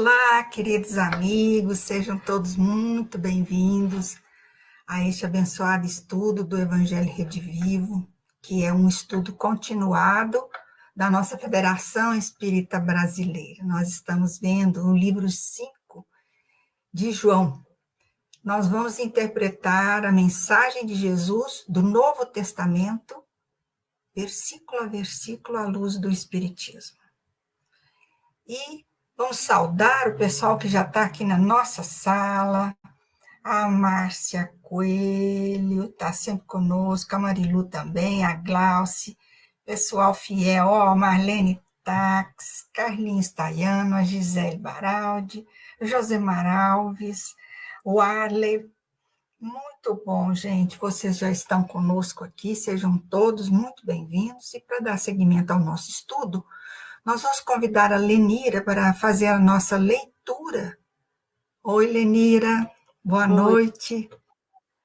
Olá, queridos amigos, sejam todos muito bem-vindos a este abençoado estudo do Evangelho Rede Vivo, que é um estudo continuado da nossa Federação Espírita Brasileira. Nós estamos vendo o livro 5 de João. Nós vamos interpretar a mensagem de Jesus do Novo Testamento, versículo a versículo, à luz do Espiritismo. E vamos saudar o pessoal que já está aqui na nossa sala. A Márcia Coelho está sempre conosco, a Marilu também, a Glauce, pessoal fiel, a Marlene Tax, Carlinhos Taiano, a Gisele Baraldi, Josemar Alves, o Arley. Muito bom, gente, vocês já estão conosco aqui, sejam todos muito bem-vindos. E para dar seguimento ao nosso estudo, nós vamos convidar a Lenira para fazer a nossa leitura. Oi, Lenira, boa noite.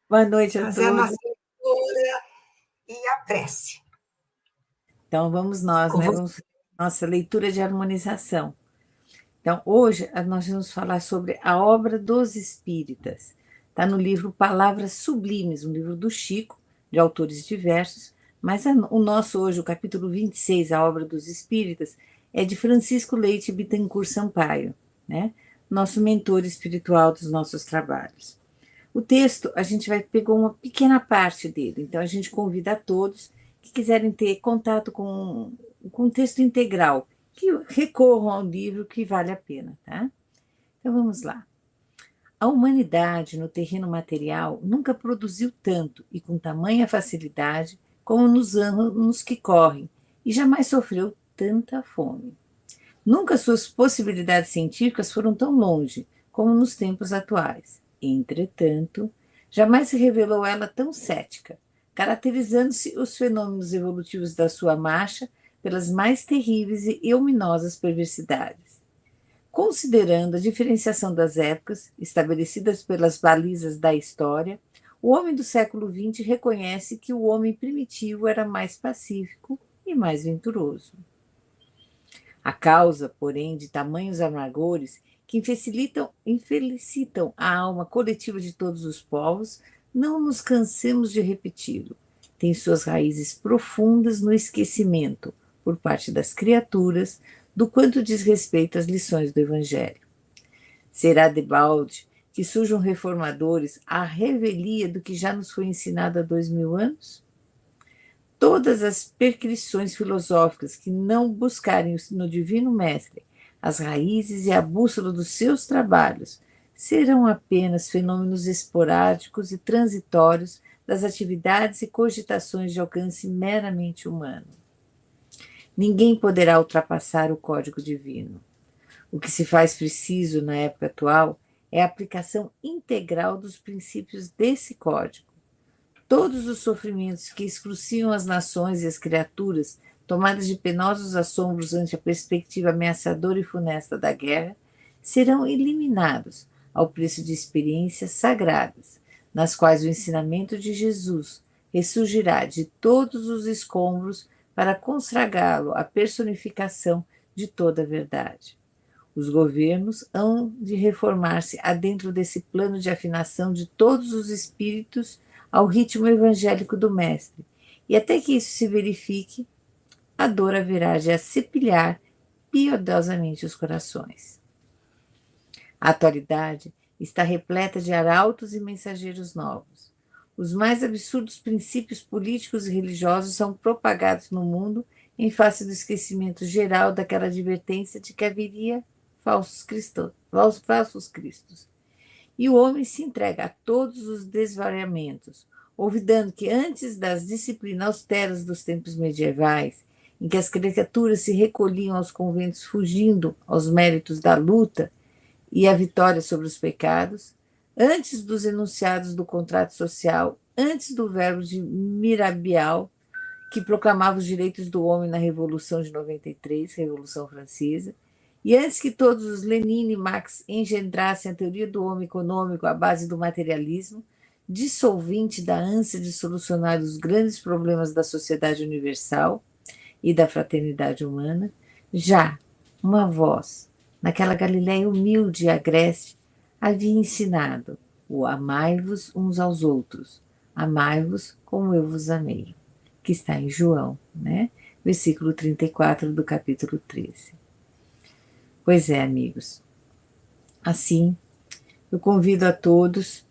Boa noite a fazer todos. A nossa leitura e a prece. Então, vamos nós, né? Vamos fazer nossa leitura de harmonização. Então, hoje nós vamos falar sobre a obra dos espíritas. Está no livro Palavras Sublimes, um livro do Chico, de autores diversos, mas o nosso hoje, o capítulo 26, a obra dos espíritas, é de Francisco Leite Bittencourt Sampaio, né? Nosso mentor espiritual dos nossos trabalhos. O texto, a gente pegou uma pequena parte dele, então a gente convida a todos que quiserem ter contato com o texto integral, que recorram ao livro, que vale a pena, tá? Então vamos lá. A humanidade no terreno material nunca produziu tanto e com tamanha facilidade como nos anos que correm, e jamais sofreu tanta fome. Nunca suas possibilidades científicas foram tão longe como nos tempos atuais. Entretanto, jamais se revelou ela tão cética, caracterizando-se os fenômenos evolutivos da sua marcha pelas mais terríveis e ominosas perversidades. Considerando a diferenciação das épocas, estabelecidas pelas balizas da história, o homem do século XX reconhece que o homem primitivo era mais pacífico e mais venturoso. A causa, porém, de tamanhos amargores que infelicitam a alma coletiva de todos os povos, não nos cansemos de repeti-lo, tem suas raízes profundas no esquecimento, por parte das criaturas, do quanto diz respeito às lições do Evangelho. Será debalde que surjam reformadores à revelia do que já nos foi ensinado há 2000 anos? Todas as prescrições filosóficas que não buscarem no Divino Mestre as raízes e a bússola dos seus trabalhos serão apenas fenômenos esporádicos e transitórios das atividades e cogitações de alcance meramente humano. Ninguém poderá ultrapassar o código divino. O que se faz preciso na época atual é a aplicação integral dos princípios desse código. Todos os sofrimentos que excruciam as nações e as criaturas, tomadas de penosos assombros ante a perspectiva ameaçadora e funesta da guerra, serão eliminados ao preço de experiências sagradas, nas quais o ensinamento de Jesus ressurgirá de todos os escombros para consagrá-lo à personificação de toda a verdade. Os governos hão de reformar-se adentro desse plano de afinação de todos os espíritos ao ritmo evangélico do Mestre, e até que isso se verifique, a dor haverá de acepilhar piedosamente os corações. A atualidade está repleta de arautos e mensageiros novos. Os mais absurdos princípios políticos e religiosos são propagados no mundo em face do esquecimento geral daquela advertência de que haveria falsos cristos. E o homem se entrega a todos os desvariamentos, olvidando que antes das disciplinas austeras dos tempos medievais, em que as criaturas se recolhiam aos conventos fugindo aos méritos da luta e à vitória sobre os pecados, antes dos enunciados do contrato social, antes do verbo de Mirabeau, que proclamava os direitos do homem na Revolução de 93, Revolução Francesa, e antes que todos os Lenin e Marx engendrassem a teoria do homem econômico à base do materialismo, dissolvente da ânsia de solucionar os grandes problemas da sociedade universal e da fraternidade humana, já uma voz naquela Galiléia humilde e agreste, havia ensinado: o amai-vos uns aos outros, amai-vos como eu vos amei, que está em João, né? Versículo 34 do capítulo 13. Pois é, amigos. Assim, eu convido a todos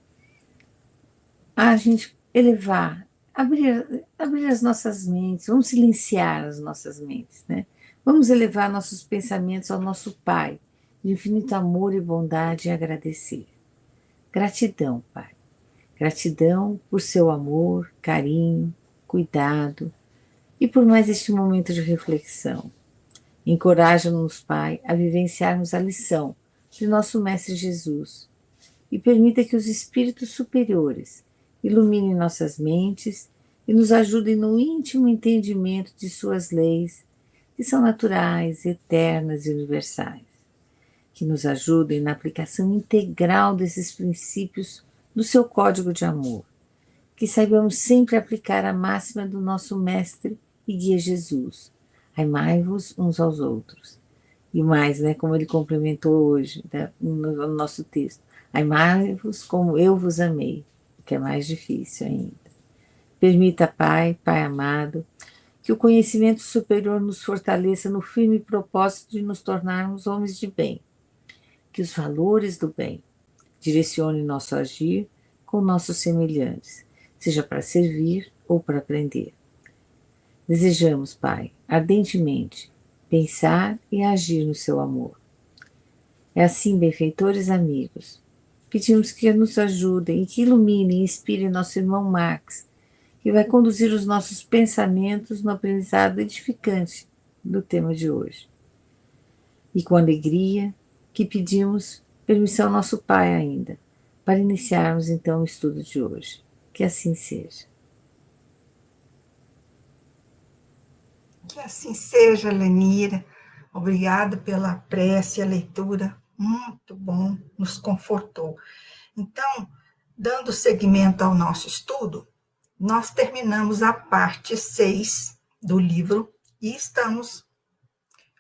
a gente elevar, abrir as nossas mentes, vamos silenciar as nossas mentes, né? Vamos elevar nossos pensamentos ao nosso Pai, de infinito amor e bondade, e agradecer. Gratidão, Pai. Gratidão por seu amor, carinho, cuidado e por mais este momento de reflexão. Encoraja-nos, Pai, a vivenciarmos a lição de nosso Mestre Jesus e permita que os espíritos superiores iluminem nossas mentes e nos ajudem no íntimo entendimento de suas leis, que são naturais, eternas e universais. Que nos ajudem na aplicação integral desses princípios do seu código de amor. Que saibamos sempre aplicar a máxima do nosso Mestre e Guia Jesus: amai-vos uns aos outros. E mais, né, como ele complementou hoje, né, no nosso texto: amai-vos como eu vos amei, o que é mais difícil ainda. Permita, Pai, Pai amado, que o conhecimento superior nos fortaleça no firme propósito de nos tornarmos homens de bem. Que os valores do bem direcionem nosso agir com nossos semelhantes, seja para servir ou para aprender. Desejamos, Pai, ardentemente, pensar e agir no seu amor. É assim, benfeitores amigos, pedimos que nos ajudem e que iluminem e inspirem nosso irmão Max, que vai conduzir os nossos pensamentos no aprendizado edificante do tema de hoje. E com alegria que pedimos permissão ao nosso Pai ainda, para iniciarmos então o estudo de hoje. Que assim seja. Que assim seja, Lenira. Obrigada pela prece, a leitura, muito bom, nos confortou. Então, dando seguimento ao nosso estudo, nós terminamos a parte 6 do livro e estamos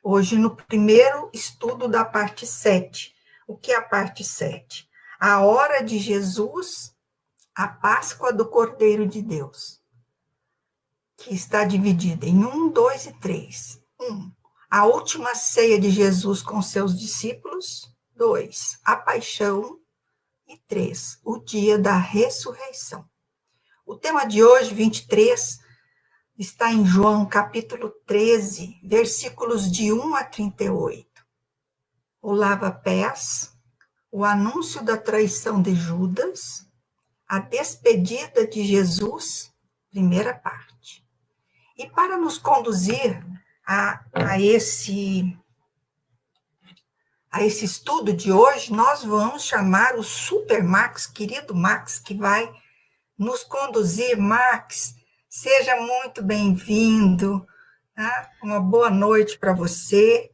hoje no primeiro estudo da parte 7. O que é a parte 7? A hora de Jesus, a Páscoa do Cordeiro de Deus, que está dividida em 1, 2 e 3. 1. A última ceia de Jesus com seus discípulos. 2. A paixão. E 3. O dia da ressurreição. O tema de hoje, 23, está em João capítulo 13, versículos de 1 a 38. O lava-pés, o anúncio da traição de Judas, a despedida de Jesus, primeira parte. E para nos conduzir a esse estudo de hoje, nós vamos chamar o Super Max, querido Max, que vai nos conduzir. Max, seja muito bem-vindo, tá? Uma boa noite para você,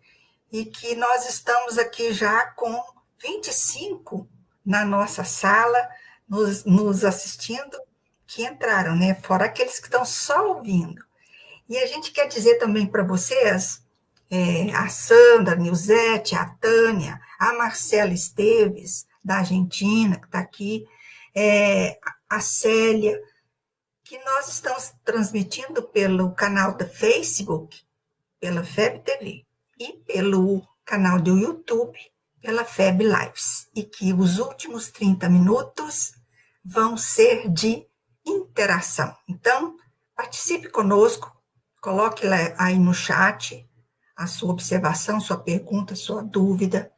e que nós estamos aqui já com 25 na nossa sala, nos assistindo, que entraram, né? Fora aqueles que estão só ouvindo. E a gente quer dizer também para vocês, a Sandra, a Nilzete, a Tânia, a Marcela Esteves, da Argentina, que está aqui, a Célia, que nós estamos transmitindo pelo canal do Facebook, pela FEB TV, e pelo canal do YouTube, pela FEB Lives. E que os últimos 30 minutos vão ser de interação. Então, participe conosco, coloque aí no chat a sua observação, sua pergunta, sua dúvida,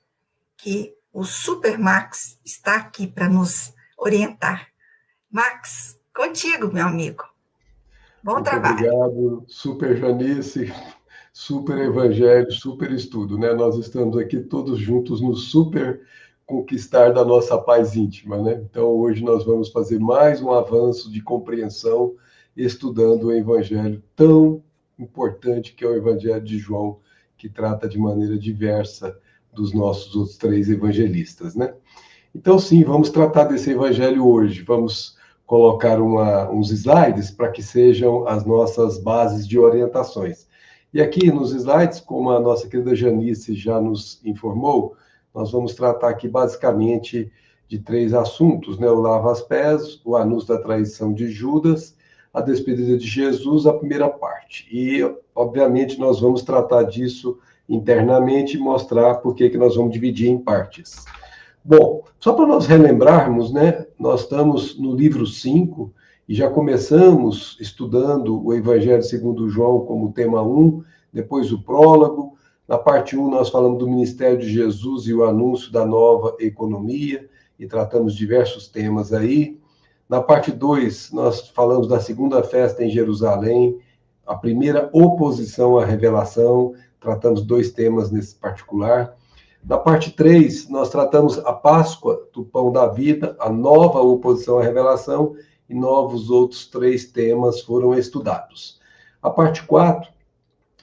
que o Super Max está aqui para nos orientar. Max, contigo, meu amigo. Bom Muito trabalho. Obrigado, Super Janice, Super Evangelho, Super Estudo, né? Nós estamos aqui todos juntos no super conquistar da nossa paz íntima, né? Então, hoje nós vamos fazer mais um avanço de compreensão estudando o Evangelho tão importante que é o Evangelho de João, que trata de maneira diversa dos nossos outros 3 evangelistas, né? Então, sim, vamos tratar desse Evangelho hoje. Vamos colocar uns slides para que sejam as nossas bases de orientações. E aqui nos slides, como a nossa querida Janice já nos informou, nós vamos tratar aqui basicamente de 3 assuntos, né? O lava as pés, o anúncio da traição de Judas, a despedida de Jesus, a primeira parte. E, obviamente, nós vamos tratar disso internamente e mostrar por que nós vamos dividir em partes. Bom, só para nós relembrarmos, né? Nós estamos no livro 5 e já começamos estudando o Evangelho segundo João como tema 1, depois o prólogo. Na parte 1 nós falamos do ministério de Jesus e o anúncio da nova economia e tratamos diversos temas aí. Na parte 2 nós falamos da segunda festa em Jerusalém, a primeira oposição à revelação, tratamos 2 temas nesse particular. Na parte 3 nós tratamos a Páscoa do pão da vida, a nova oposição à revelação, e novos outros 3 temas foram estudados. A parte 4,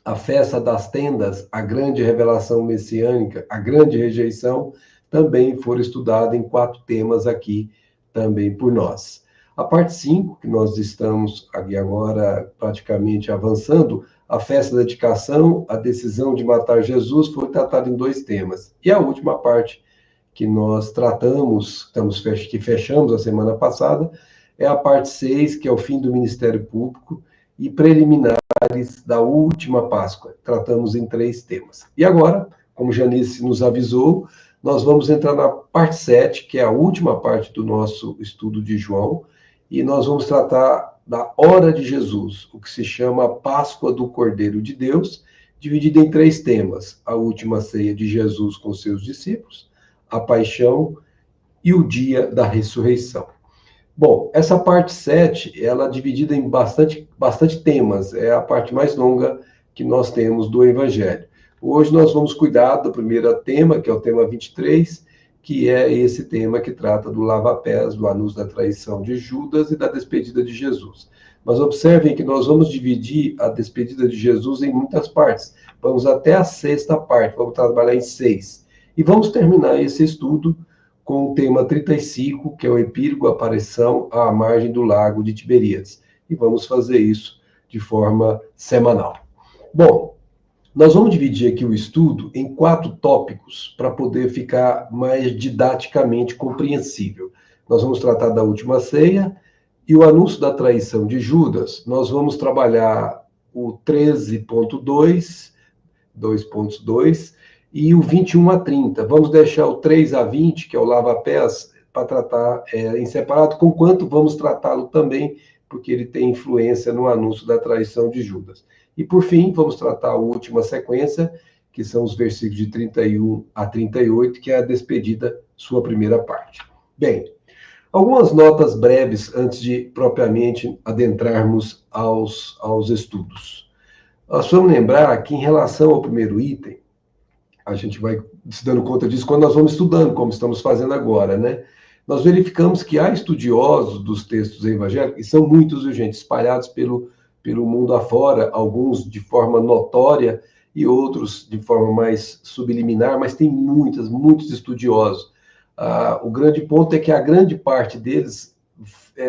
a festa das tendas, a grande revelação messiânica, a grande rejeição, também foram estudadas em 4 temas aqui, também por nós. A parte 5, que nós estamos aqui agora praticamente avançando, a festa da dedicação, a decisão de matar Jesus, foi tratada em 2 temas. E a última parte que nós tratamos, que fechamos a semana passada, é a parte 6, que é o fim do Ministério Público, e preliminares da última Páscoa. Tratamos em 3 temas. E agora, como Janice nos avisou, nós vamos entrar na parte 7, que é a última parte do nosso estudo de João, e nós vamos tratar da hora de Jesus, o que se chama a Páscoa do Cordeiro de Deus, dividida em 3 temas: a última ceia de Jesus com seus discípulos, a paixão e o dia da ressurreição. Bom, essa parte 7, ela é dividida em bastante temas, é a parte mais longa que nós temos do Evangelho. Hoje nós vamos cuidar do primeiro tema, que é o tema 23, que é esse tema que trata do lava-pés, do anúncio da traição de Judas e da despedida de Jesus. Mas observem que nós vamos dividir a despedida de Jesus em muitas partes. Vamos até a 6ª parte, vamos trabalhar em 6. E vamos terminar esse estudo com o tema 35, que é o epílogo, a aparição à margem do lago de Tiberíades. E vamos fazer isso de forma semanal. Bom, nós vamos dividir aqui o estudo em 4 tópicos para poder ficar mais didaticamente compreensível. Nós vamos tratar da última ceia e o anúncio da traição de Judas. Nós vamos trabalhar o 13.2, 2.2, e o 21 a 30. Vamos deixar o 3 a 20, que é o lava-pés, para tratar em separado, conquanto vamos tratá-lo também, porque ele tem influência no anúncio da traição de Judas. E, por fim, vamos tratar a última sequência, que são os versículos de 31 a 38, que é a despedida, sua primeira parte. Bem, algumas notas breves antes de propriamente adentrarmos aos estudos. Nós vamos lembrar que, em relação ao primeiro item, a gente vai se dando conta disso quando nós vamos estudando, como estamos fazendo agora, né? Nós verificamos que há estudiosos dos textos evangélicos, e são muitos, gente, espalhados pelo mundo afora, alguns de forma notória e outros de forma mais subliminar, mas tem muitos estudiosos. O grande ponto é que a grande parte deles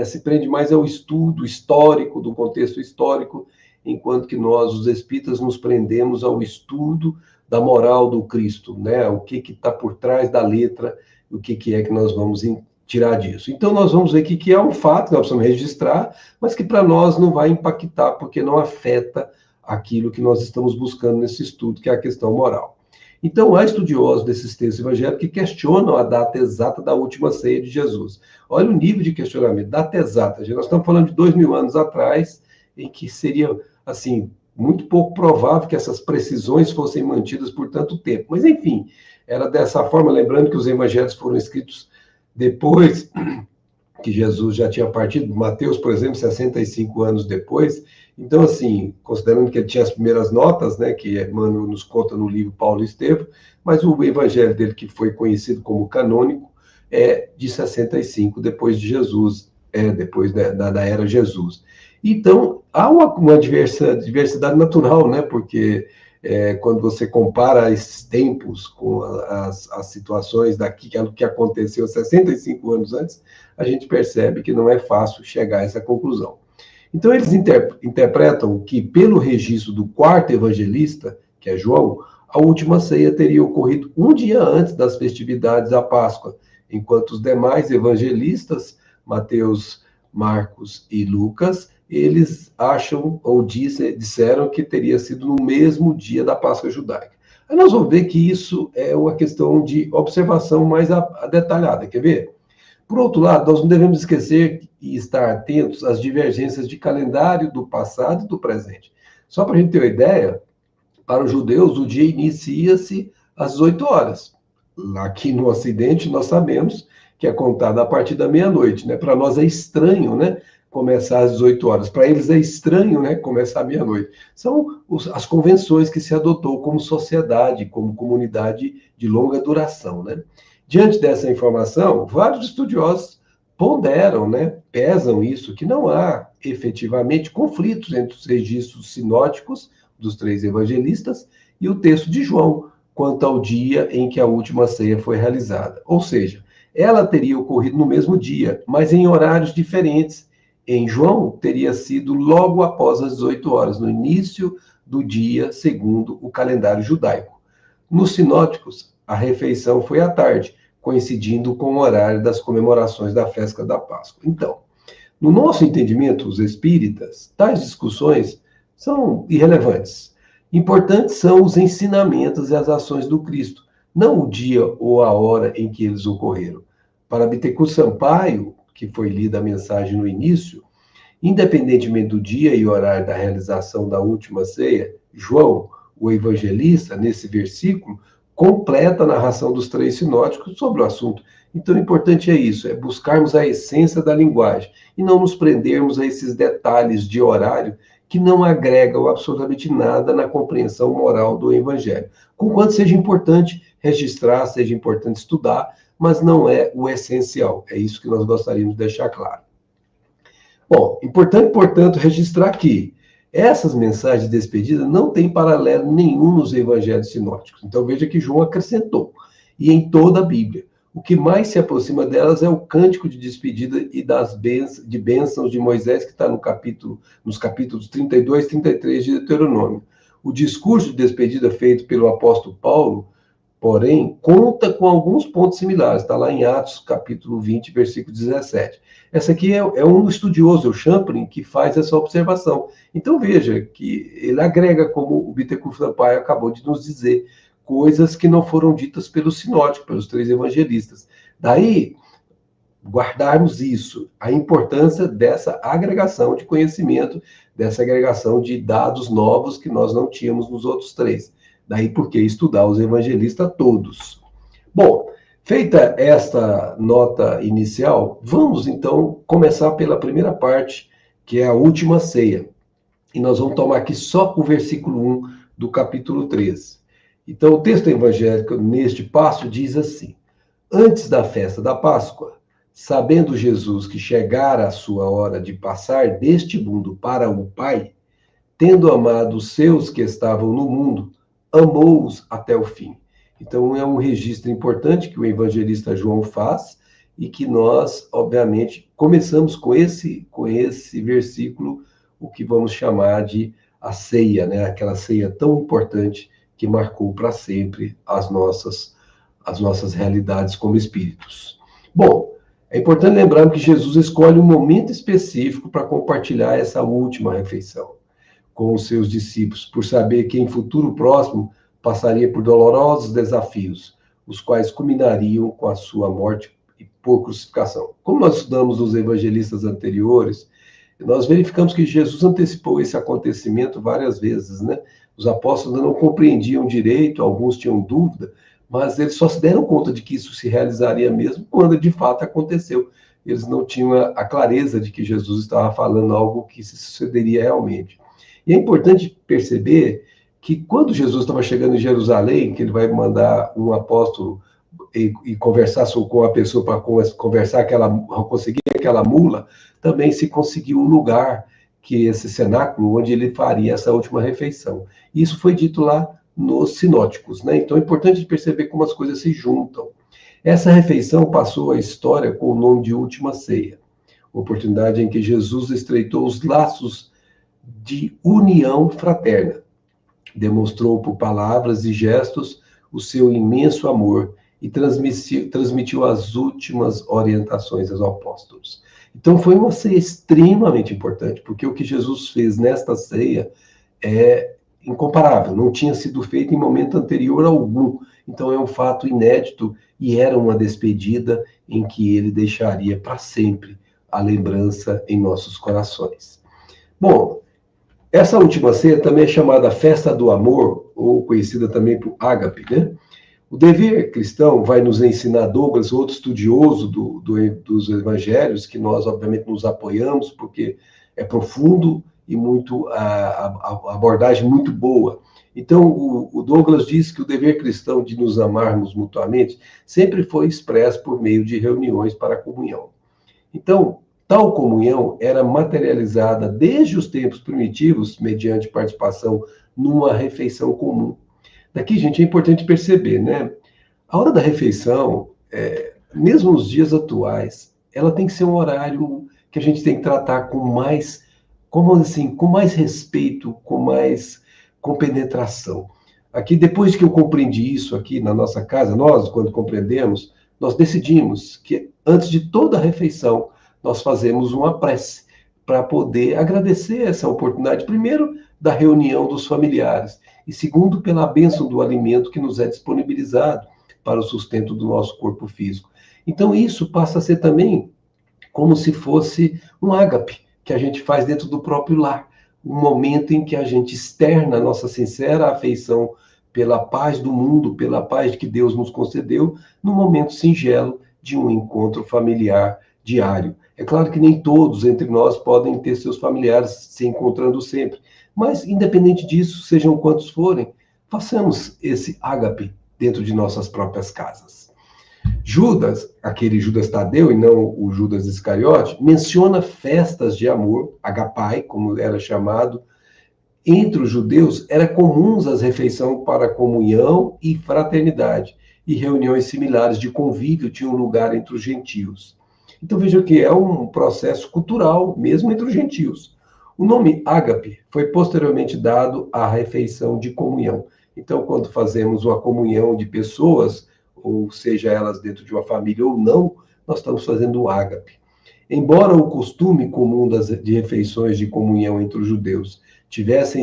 se prende mais ao estudo histórico, do contexto histórico, enquanto que nós, os espíritas, nos prendemos ao estudo da moral do Cristo, né? O que está por trás da letra, o que é que nós vamos tirar disso. Então, nós vamos ver que é um fato que nós precisamos registrar, mas que para nós não vai impactar, porque não afeta aquilo que nós estamos buscando nesse estudo, que é a questão moral. Então, há estudiosos desses textos evangélicos que questionam a data exata da última ceia de Jesus. Olha o nível de questionamento, data exata. Nós estamos falando de 2000 anos atrás, em que seria, assim, muito pouco provável que essas precisões fossem mantidas por tanto tempo. Mas, enfim, era dessa forma, lembrando que os evangelhos foram escritos depois que Jesus já tinha partido. Mateus, por exemplo, 65 anos depois. Então, assim, considerando que ele tinha as primeiras notas, né, que Emmanuel nos conta no livro Paulo e Estevão, mas o evangelho dele, que foi conhecido como canônico, é de 65 depois de Jesus, depois da era Jesus. Então, há uma diversidade natural, né? Porque quando você compara esses tempos com as situações daquilo que aconteceu 65 anos antes, a gente percebe que não é fácil chegar a essa conclusão. Então, eles interpretam que, pelo registro do quarto evangelista, que é João, a última ceia teria ocorrido um dia antes das festividades da Páscoa, enquanto os demais evangelistas, Mateus, Marcos e Lucas, eles acham ou disseram que teria sido no mesmo dia da Páscoa judaica. Aí nós vamos ver que isso é uma questão de observação mais detalhada. Quer ver? Por outro lado, nós não devemos esquecer e estar atentos às divergências de calendário do passado e do presente. Só para a gente ter uma ideia, para os judeus, o dia inicia-se às 18 horas. Aqui no Ocidente, nós sabemos que é contado a partir da meia-noite, né? Para nós é estranho, né? Começar às 18 horas. Para eles é estranho, né? Começar à meia-noite. São as convenções que se adotou como sociedade, como comunidade de longa duração, né? Diante dessa informação, vários estudiosos ponderam, né? Pesam isso, que não há efetivamente conflitos entre os registros sinóticos dos 3 evangelistas e o texto de João, quanto ao dia em que a última ceia foi realizada. Ou seja, ela teria ocorrido no mesmo dia, mas em horários diferentes. Em João, teria sido logo após as 18 horas, no início do dia, segundo o calendário judaico. Nos sinóticos, a refeição foi à tarde, coincidindo com o horário das comemorações da festa da Páscoa. Então, no nosso entendimento, os espíritas, tais discussões são irrelevantes. Importantes são os ensinamentos e as ações do Cristo, não o dia ou a hora em que eles ocorreram. Para Bittencourt Sampaio, que foi lida a mensagem no início, independentemente do dia e horário da realização da última ceia, João, o evangelista, nesse versículo, completa a narração dos 3 sinóticos sobre o assunto. Então, o importante é isso, é buscarmos a essência da linguagem e não nos prendermos a esses detalhes de horário que não agregam absolutamente nada na compreensão moral do Evangelho. Conquanto seja importante registrar, seja importante estudar, mas não é o essencial. É isso que nós gostaríamos de deixar claro. Bom, importante, portanto, registrar que essas mensagens de despedida não têm paralelo nenhum nos evangelhos sinóticos. Então, veja que João acrescentou, e em toda a Bíblia. O que mais se aproxima delas é o cântico de despedida e das bênçãos de Moisés, que está nos capítulos 32 e 33 de Deuteronômio. O discurso de despedida feito pelo apóstolo Paulo, porém, conta com alguns pontos similares. Está lá em Atos, capítulo 20, versículo 17. Essa aqui é um estudioso, o Champlin, que faz essa observação. Então, veja que ele agrega, como o Bittencourt Sampaio acabou de nos dizer, coisas que não foram ditas pelos sinóticos, pelos 3 evangelistas. Daí, guardarmos isso, a importância dessa agregação de conhecimento, dessa agregação de dados novos que nós não tínhamos nos outros 3. Daí, por que estudar os evangelistas todos? Bom, feita esta nota inicial, vamos, então, começar pela primeira parte, que é a última ceia. E nós vamos tomar aqui só o versículo 1 do capítulo 13. Então, o texto evangélico, neste passo, diz assim: antes da festa da Páscoa, sabendo Jesus que chegara a sua hora de passar deste mundo para o Pai, tendo amado os seus que estavam no mundo, amou-os até o fim. Então, é um registro importante que o evangelista João faz e que nós, obviamente, começamos com esse versículo, o que vamos chamar de a ceia, né? Aquela ceia tão importante que marcou para sempre as nossas realidades como espíritos. Bom, é importante lembrar que Jesus escolhe um momento específico para compartilhar essa última refeição com os seus discípulos, por saber que em futuro próximo passaria por dolorosos desafios, os quais culminariam com a sua morte por crucificação. Como nós estudamos nos evangelistas anteriores, nós verificamos que Jesus antecipou esse acontecimento várias vezes, né? Os apóstolos não compreendiam direito, alguns tinham dúvida, mas eles só se deram conta de que isso se realizaria mesmo quando de fato aconteceu. Eles não tinham a clareza de que Jesus estava falando algo que se sucederia realmente. E é importante perceber que quando Jesus estava chegando em Jerusalém, que ele vai mandar um apóstolo e conversar com a pessoa para conversar, conseguir aquela mula, também se conseguiu um lugar, que esse cenáculo, onde ele faria essa última refeição. Isso foi dito lá nos sinóticos, né? Então é importante perceber como as coisas se juntam. Essa refeição passou à história com o nome de última ceia. oportunidade em que Jesus estreitou os laços de união fraterna. Demonstrou por palavras e gestos o seu imenso amor e transmitiu as últimas orientações aos apóstolos. Então foi uma ceia extremamente importante, porque o que Jesus fez nesta ceia é incomparável, não tinha sido feito em momento anterior algum. Então é um fato inédito e era uma despedida em que ele deixaria para sempre a lembrança em nossos corações. Bom, essa última ceia também é chamada Festa do Amor, ou conhecida também por Ágape, né? O dever cristão vai nos ensinar, Douglas, outro estudioso dos evangelhos, que nós, obviamente, nos apoiamos, porque é profundo e a abordagem muito boa. Então, o Douglas diz que o dever cristão de nos amarmos mutuamente sempre foi expresso por meio de reuniões para a comunhão. Então, tal comunhão era materializada desde os tempos primitivos, mediante participação numa refeição comum. Daqui, gente, é importante perceber, né? A hora da refeição, mesmo nos dias atuais, ela tem que ser um horário que a gente tem que tratar com mais, como assim, com mais respeito, com mais compenetração. Aqui, depois que eu compreendi isso aqui na nossa casa, nós, quando compreendemos, nós decidimos que antes de toda a refeição, nós fazemos uma prece para poder agradecer essa oportunidade, primeiro, da reunião dos familiares, e segundo, pela bênção do alimento que nos é disponibilizado para o sustento do nosso corpo físico. Então, isso passa a ser também como se fosse um ágape que a gente faz dentro do próprio lar, um momento em que a gente externa a nossa sincera afeição pela paz do mundo, pela paz que Deus nos concedeu, num momento singelo de um encontro familiar diário. É claro que nem todos entre nós podem ter seus familiares se encontrando sempre, mas, independente disso, sejam quantos forem, façamos esse ágape dentro de nossas próprias casas. Judas, aquele Judas Tadeu e não o Judas Iscariote, menciona festas de amor, agapai, como era chamado. Entre os judeus, era comuns as refeições para comunhão e fraternidade, e reuniões similares de convívio tinham lugar entre os gentios. Então vejam que é um processo cultural, mesmo entre os gentios. O nome ágape foi posteriormente dado à refeição de comunhão. Então, quando fazemos uma comunhão de pessoas, ou seja, elas dentro de uma família ou não, nós estamos fazendo o ágape. Embora o costume comum de refeições de comunhão entre os judeus tivesse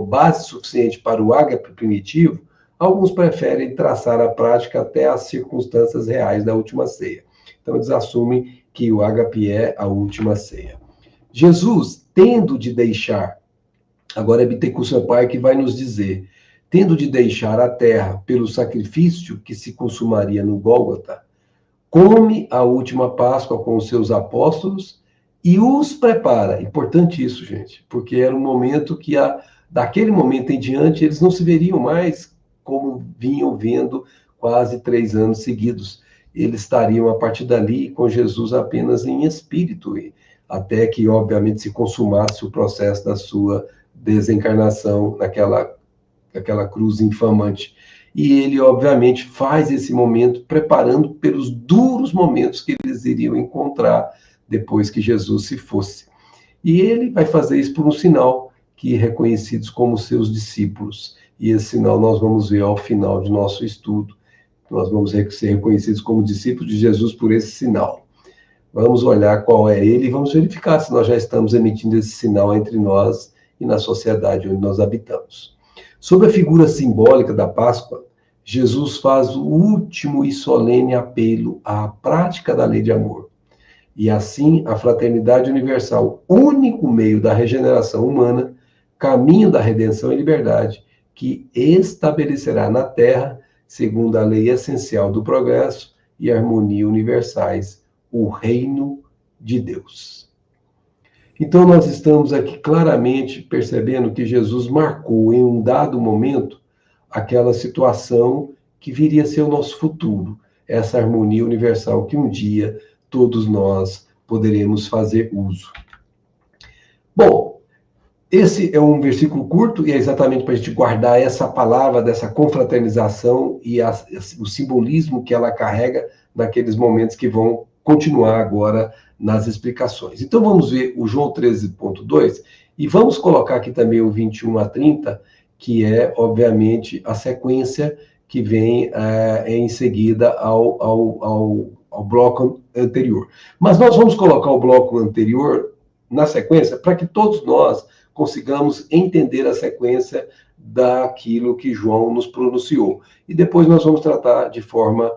base suficiente para o ágape primitivo, alguns preferem traçar a prática até as circunstâncias reais da última ceia. Então, eles assumem que o ágape é a última ceia. Jesus, tendo de deixar, agora é Bittencourt Sampaio que vai nos dizer, tendo de deixar a terra pelo sacrifício que se consumaria no Gólgota, come a última Páscoa com os seus apóstolos e os prepara. Importante isso, gente, porque era um momento que, daquele momento em diante, eles não se veriam mais como vinham vendo quase 3 anos seguidos. Eles estariam, a partir dali, com Jesus apenas em espírito, até que, obviamente, se consumasse o processo da sua desencarnação naquela cruz infamante. E ele, obviamente, faz esse momento preparando pelos duros momentos que eles iriam encontrar depois que Jesus se fosse. E ele vai fazer isso por um sinal que reconhecidos como seus discípulos. E esse sinal nós vamos ver ao final de nosso estudo. Nós vamos ser reconhecidos como discípulos de Jesus por esse sinal. Vamos olhar qual é ele e vamos verificar se nós já estamos emitindo esse sinal entre nós e na sociedade onde nós habitamos. Sobre a figura simbólica da Páscoa, Jesus faz o último e solene apelo à prática da lei de amor. E assim, a fraternidade universal, único meio da regeneração humana, caminho da redenção e liberdade, que estabelecerá na Terra, segundo a lei essencial do progresso e harmonia universais, o reino de Deus. Então, nós estamos aqui claramente percebendo que Jesus marcou em um dado momento aquela situação que viria a ser o nosso futuro, essa harmonia universal que um dia todos nós poderemos fazer uso. Bom, esse é um versículo curto e é exatamente para a gente guardar essa palavra dessa confraternização e o simbolismo que ela carrega naqueles momentos que vão continuar agora nas explicações. Então vamos ver o João 13.2 e vamos colocar aqui também o 21 a 30, que é, obviamente, a sequência que vem em seguida ao bloco anterior. Mas nós vamos colocar o bloco anterior na sequência para que todos nós consigamos entender a sequência daquilo que João nos pronunciou. E depois nós vamos tratar de forma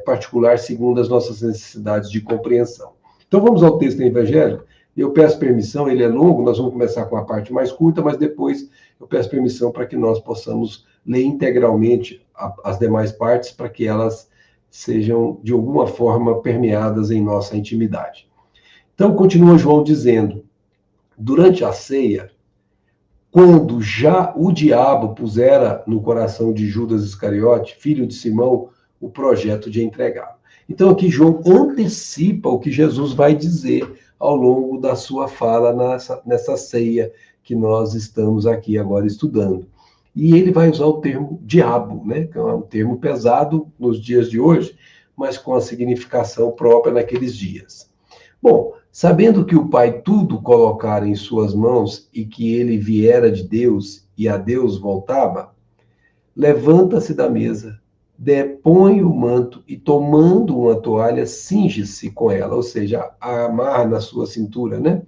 particular, segundo as nossas necessidades de compreensão. Então vamos ao texto evangélico. Eu peço permissão, ele é longo, nós vamos começar com a parte mais curta, mas depois eu peço permissão para que nós possamos ler integralmente as demais partes, para que elas sejam, de alguma forma, permeadas em nossa intimidade. Então, continua João dizendo, durante a ceia, quando já o diabo pusera no coração de Judas Iscariote, filho de Simão, o projeto de entregá-lo. Então, aqui João antecipa o que Jesus vai dizer ao longo da sua fala nessa ceia que nós estamos aqui agora estudando. E ele vai usar o termo diabo, né? Que é um termo pesado nos dias de hoje, mas com a significação própria naqueles dias. Bom, sabendo que o Pai tudo colocara em suas mãos e que ele viera de Deus e a Deus voltava, levanta-se da mesa, depõe o manto e, tomando uma toalha, cinge-se com ela, ou seja, amarra na sua cintura, né?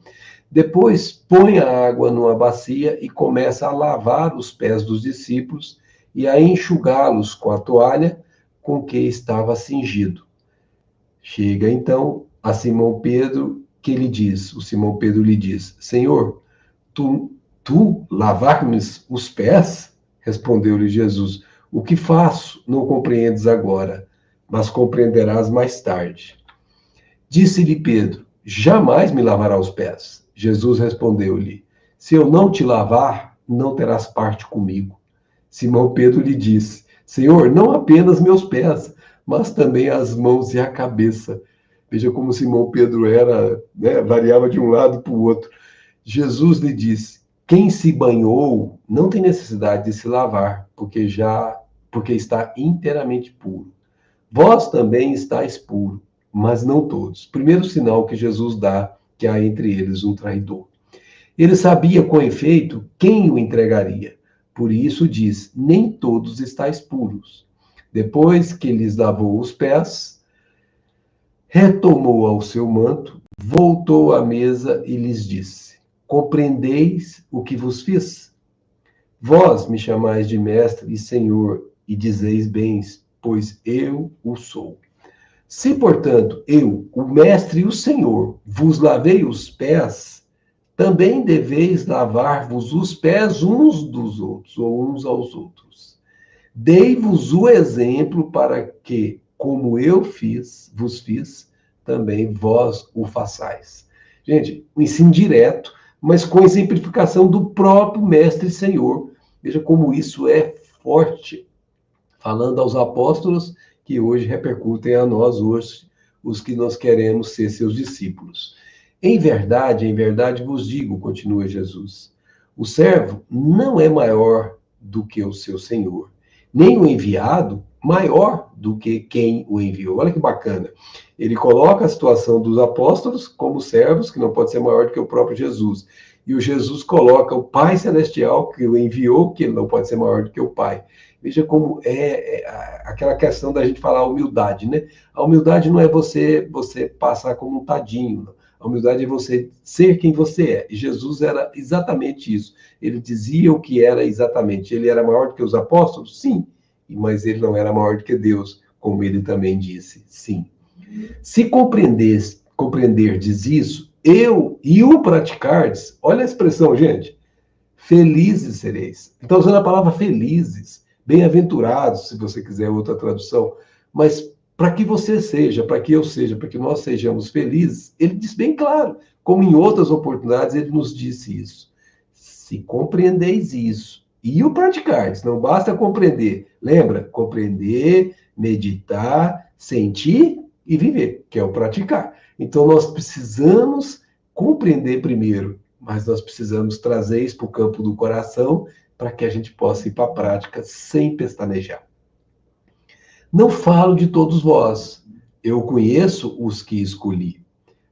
Depois põe a água numa bacia e começa a lavar os pés dos discípulos e a enxugá-los com a toalha com que estava cingido. Chega então a Simão Pedro, o Simão Pedro lhe diz, Senhor, tu lavar-me os pés? Respondeu-lhe Jesus, o que faço não compreendes agora, mas compreenderás mais tarde. Disse-lhe Pedro, jamais me lavará os pés. Jesus respondeu-lhe, se eu não te lavar, não terás parte comigo. Simão Pedro lhe disse, Senhor, não apenas meus pés, mas também as mãos e a cabeça. Veja como Simão Pedro era, né, variava de um lado para o outro. Jesus lhe disse, quem se banhou não tem necessidade de se lavar, porque está inteiramente puro. Vós também estáis puro, mas não todos. Primeiro sinal que Jesus dá, que há entre eles um traidor. Ele sabia, com efeito, quem o entregaria. Por isso diz, nem todos estáis puros. Depois que lhes lavou os pés, retomou ao seu manto, voltou à mesa e lhes disse, compreendeis o que vos fiz? Vós me chamais de mestre e senhor, e dizeis bem, pois eu o sou. Se, portanto, eu, o mestre e o senhor, vos lavei os pés, também deveis lavar-vos os pés uns dos outros, ou uns aos outros. Dei-vos o exemplo para que, como eu vos fiz, também vós o façais. Gente, um ensino direto, mas com exemplificação do próprio mestre e senhor. Veja como isso é forte, falando aos apóstolos que hoje repercutem a nós, hoje, os que nós queremos ser seus discípulos. Em verdade vos digo, continua Jesus, o servo não é maior do que o seu senhor, nem o enviado maior do que quem o enviou. Olha que bacana. Ele coloca a situação dos apóstolos como servos, que não pode ser maior do que o próprio Jesus. E o Jesus coloca o Pai Celestial, que o enviou, que ele não pode ser maior do que o Pai. Veja como é aquela questão da gente falar humildade, né? A humildade não é você passar como um tadinho, não. A humildade é você ser quem você é. E Jesus era exatamente isso. Ele dizia o que era exatamente. Ele era maior do que os apóstolos? Sim. Mas ele não era maior do que Deus, como ele também disse. Sim. Se compreenderdes isso, eu e o praticardes, olha a expressão, gente, felizes sereis. Então, usando a palavra felizes, bem-aventurados, se você quiser outra tradução, mas para que você seja, para que eu seja, para que nós sejamos felizes, ele diz bem claro, como em outras oportunidades ele nos disse isso. Se compreendeis isso e o praticardes, não basta compreender, lembra? Compreender, meditar, sentir e viver, que é o praticar. Então nós precisamos compreender primeiro, mas nós precisamos trazer isso para o campo do coração para que a gente possa ir para a prática sem pestanejar. Não falo de todos vós, Eu conheço os que escolhi.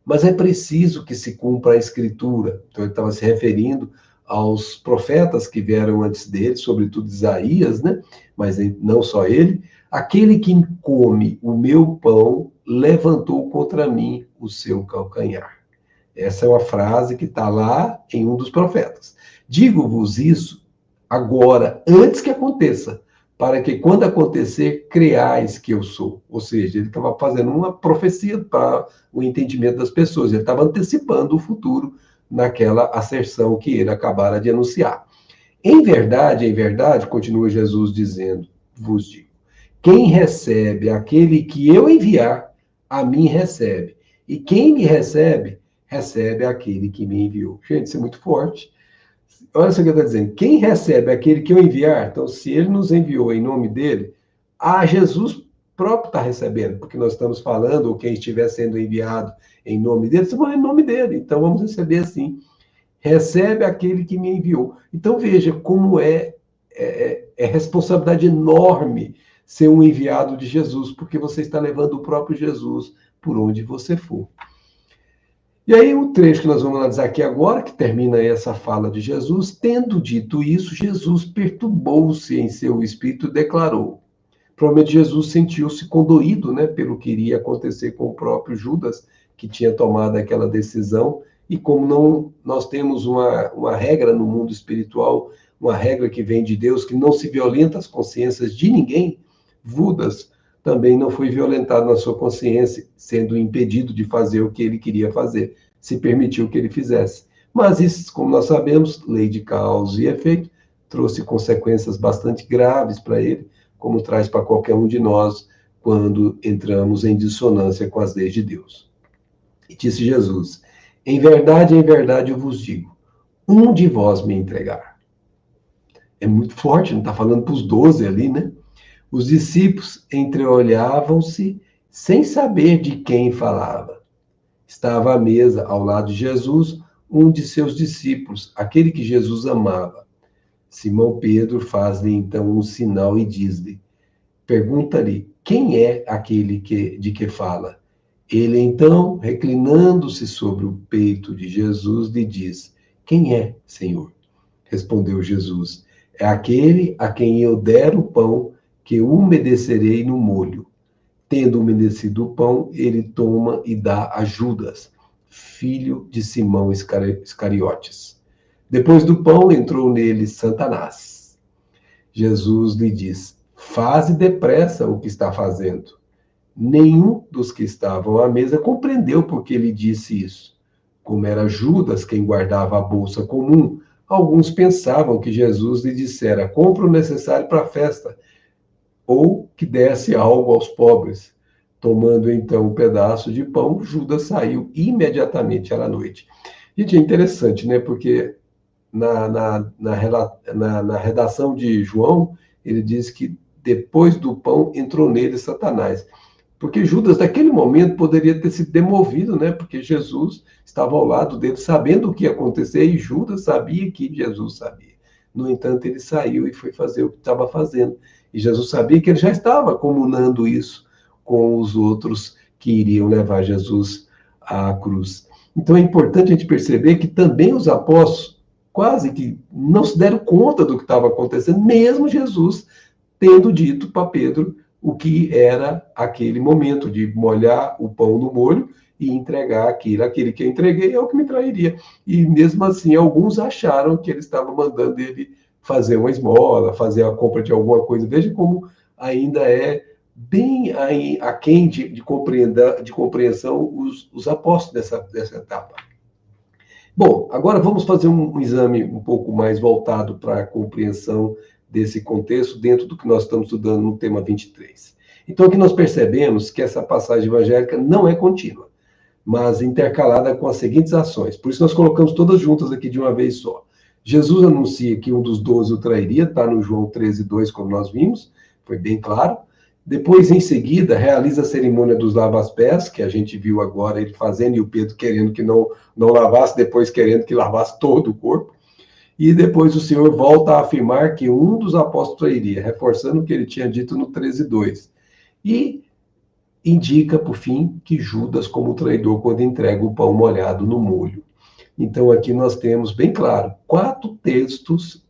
Mas é preciso que se cumpra a Escritura. Então, ele estava se referindo aos profetas que vieram antes dele, sobretudo Isaías, né? Mas não só ele. Aquele que come o meu pão levantou contra mim o seu calcanhar. Essa é uma frase que está lá em um dos profetas. Digo-vos isso agora, antes que aconteça, para que quando acontecer, creais que eu sou. Ou seja, ele estava fazendo uma profecia para o entendimento das pessoas. Ele estava antecipando o futuro naquela asserção que ele acabara de anunciar. Em verdade, continua Jesus dizendo, vos digo, quem recebe aquele que eu enviar, a mim recebe. E quem me recebe, recebe aquele que me enviou. Gente, isso é muito forte. Olha só o que ele está dizendo. Quem recebe aquele que eu enviar, então, se ele nos enviou em nome dele, Jesus próprio está recebendo, porque nós estamos falando, ou quem estiver sendo enviado em nome dele, você vai em nome dele. Então, vamos receber assim. Recebe aquele que me enviou. Então, veja como é responsabilidade enorme ser um enviado de Jesus, porque você está levando o próprio Jesus por onde você for. E aí o trecho que nós vamos analisar aqui agora, que termina essa fala de Jesus, tendo dito isso, Jesus perturbou-se em seu espírito e declarou. Provavelmente Jesus sentiu-se condoído, né, pelo que iria acontecer com o próprio Judas, que tinha tomado aquela decisão, e como nós temos uma regra no mundo espiritual, uma regra que vem de Deus, que não se violenta as consciências de ninguém, Judas também não foi violentado na sua consciência, sendo impedido de fazer o que ele queria fazer, se permitiu que ele fizesse. Mas isso, como nós sabemos, lei de causa e efeito, trouxe consequências bastante graves para ele, como traz para qualquer um de nós quando entramos em dissonância com as leis de Deus. E disse Jesus, em verdade eu vos digo, um de vós me entregar. É muito forte, não está falando para os 12 ali, né? Os discípulos entreolhavam-se sem saber de quem falava. Estava à mesa, ao lado de Jesus, um de seus discípulos, aquele que Jesus amava. Simão Pedro faz-lhe então um sinal e diz-lhe, pergunta-lhe, quem é aquele de que fala? Ele então, reclinando-se sobre o peito de Jesus, lhe diz, quem é, Senhor? Respondeu Jesus, é aquele a quem eu der o pão que umedecerei no molho. Tendo umedecido o pão, ele toma e dá a Judas, filho de Simão Iscariotes. Depois do pão, entrou nele Satanás. Jesus lhe diz, faze depressa o que está fazendo. Nenhum dos que estavam à mesa compreendeu por que ele disse isso. Como era Judas quem guardava a bolsa comum, alguns pensavam que Jesus lhe dissera, compra o necessário para a festa, ou que desse algo aos pobres. Tomando então um pedaço de pão, Judas saiu imediatamente à noite. Gente, é interessante, né? Porque na redação de João, ele diz que depois do pão entrou nele Satanás. Porque Judas, naquele momento, poderia ter sido demovido, né? Porque Jesus estava ao lado dele, sabendo o que ia acontecer, e Judas sabia que Jesus sabia. No entanto, ele saiu e foi fazer o que estava fazendo. E Jesus sabia que ele já estava comunando isso com os outros que iriam levar Jesus à cruz. Então é importante a gente perceber que também os apóstolos quase que não se deram conta do que estava acontecendo, mesmo Jesus tendo dito para Pedro o que era aquele momento de molhar o pão no molho e entregar aquilo. Aquele que eu entreguei é o que me trairia. E mesmo assim, alguns acharam que ele estava mandando ele fazer uma esmola, fazer a compra de alguma coisa. Veja como ainda é bem aquém de compreensão os apóstolos dessa etapa. Bom, agora vamos fazer um exame um pouco mais voltado para a compreensão desse contexto dentro do que nós estamos estudando no tema 23. Então, aqui nós percebemos que essa passagem evangélica não é contínua, mas intercalada com as seguintes ações. Por isso nós colocamos todas juntas aqui de uma vez só. Jesus anuncia que um dos 12 o trairia, está no João 13:2, como nós vimos, foi bem claro. Depois, em seguida, realiza a cerimônia dos lava-pés, que a gente viu agora ele fazendo, e o Pedro querendo que não lavasse, depois querendo que lavasse todo o corpo. E depois o Senhor volta a afirmar que um dos apóstolos trairia, reforçando o que ele tinha dito no 13:2. E indica, por fim, que Judas como traidor quando entrega o pão molhado no molho. Então, aqui nós temos bem claro, 4 textos,